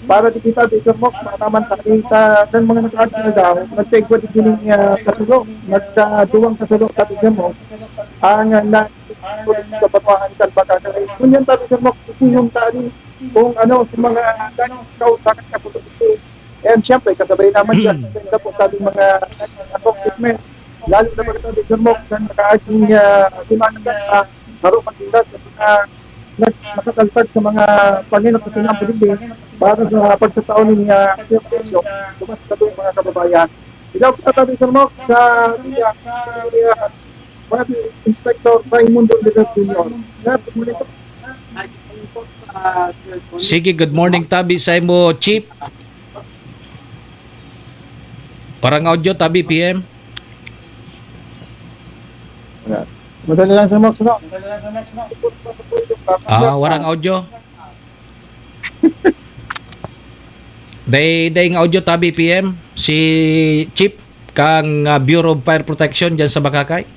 Para di kita di sa Mok, makaman takita dan mga nag-aadya na daw, nagtagwa di gining kasulok, nagduwang kasulok tabi sa Mok, ang sa patuahan sa Bakakay. Kunyan tabi sa Mok, yung tali, kung ano, sa mga kautangan na po ito. And siyempre, kasabay naman siya sa senda po tabi mga accomplishment. Lalo na mga tabi sa Mok, na naka-aading timanang na marupang tindat na nakakaltag sa mga Panginoon at pinapalibig para sa pagkataon niya sa presyo sa mga kababayan. Ikaw po tabi sa Mok sa Inspector Raymond Oliver Jr. Sige, good morning tabi sa imo, Chief. Parang audio tabi, PM. Madali lang sa Mok. Warang audio. Day ng audio tabi, PM. Si Chief kang Bureau of Fire Protection dyan sa Bakakay.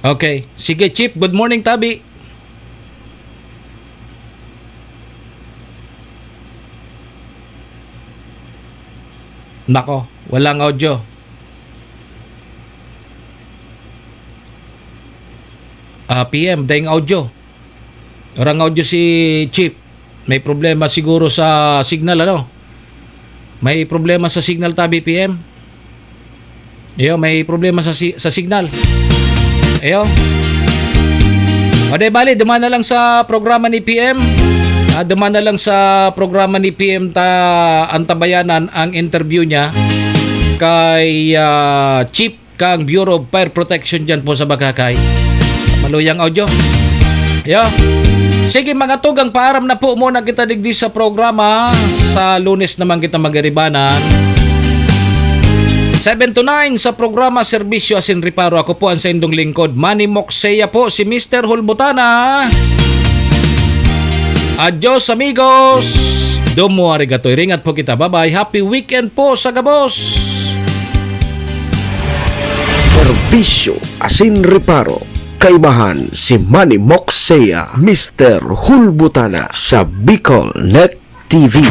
Okay. Sige, Chief. Good morning, tabi. Nako, walang audio. PM, dahing audio. Orang audio si Chief. May problema siguro sa signal, ano? May problema sa signal tabi, PM. May problema sa signal. O de bali, dumaan na lang sa programa ni PM. Dumaan na lang sa programa ni PM Antabayanan ang interview niya kay Chief kang Bureau of Fire Protection dyan po sa Bagakay. Maluyang audio. Yo. Sige mga tugang, paaram na po muna kita digdi sa programa. Sa Lunes naman kita magaribanan. 7 to 9 sa programa Serbisyo Asin Reparo. Ako po ang sa indong lingkod, Manny Moxeya po, si Mr. Hulbutana. Adios amigos. Domo arigato. Ringat po kita. Bye-bye. Happy weekend po sa Gabos. Serbisyo Asin Reparo. Kaibahan si Manny Moxeya, Mr. Hulbutana sa Bicol Net TV.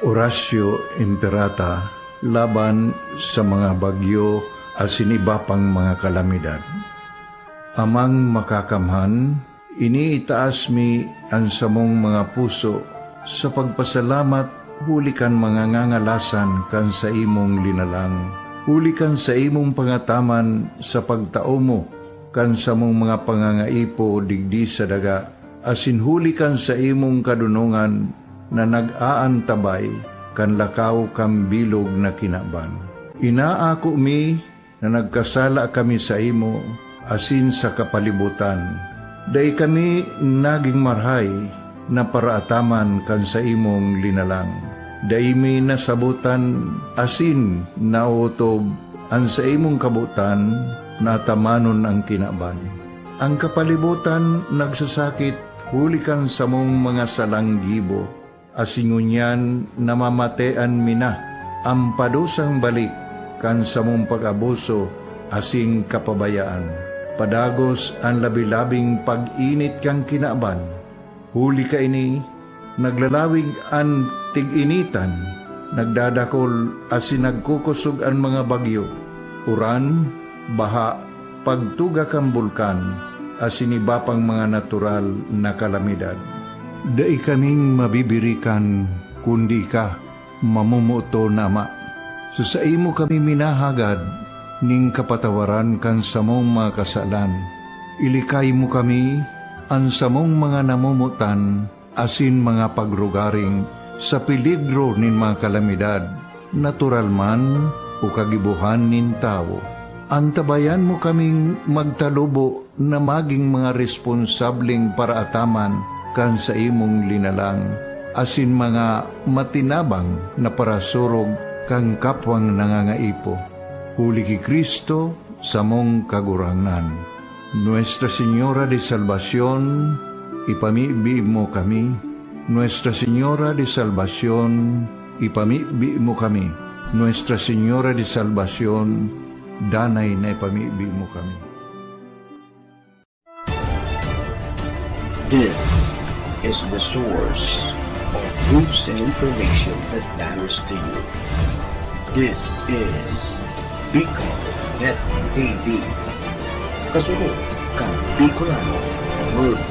Horacio Imperata laban sa mga bagyo asin iba pang mga kalamidad. Amang makakamhan, iniitaas mi ang samong mga puso sa pagpasalamat, hulikan mga ngangalasan kan sa imong linalang. Hulikan sa imong pangataman sa pagtao mo kan sa mong mga pangangaipo digdi sa daga, asin hulikan sa imong kadunungan na nag-aantabay kan lakaw kang bilog na kinaban. Inaako mi na nagkasala kami sa imo, asin sa kapalibutan. Day kami naging marhay na paraataman kan sa imong linalang. Day mi nasabutan, asin nautob ang sa imong kabutan, na tamanon ang kinaban. Ang kapalibutan nagsasakit, hulikan sa mong mga salanggibo, asingunyan namamatean mina, ang padusang balik, kan sa mong pag-abuso, asing kapabayaan. Padagos ang labi-labing pag-init kang kinaban. Huli ka ini, naglalawig ang tig-initan, nagdadakol asin nagkukusog ang mga bagyo. Uran, baha, pagtuga kang bulkan, asin iba pang mga natural na kalamidad. Dai kaming mabibirikan, kundi ka, mamumuto na ama. So sa imo kami minahagad, ning kapatawaran kan samong mga kasalan. Ilikay mo kami, ang samong mga namumutan, asin mga pagrugaring, sa peligro nin mga kalamidad, natural man o kagibuhan nin tao. Antabayan mo kaming magtalubo na maging mga responsabling paraataman kan sa imong linalang, asin mga matinabang na parasurog kang kapwang nangangaipo. Huli ki Kristo sa mong kagurangan. Nuestra Señora de Salvación, ipamibi mo kami. Nuestra Señora de Salvación, ipamibi mo kami. Nuestra Señora de Salvación, danay na ipamibi mo kami. This is the source of news and information that matters to you. This is Bicol Net TV. Kasunod kang Bicolano World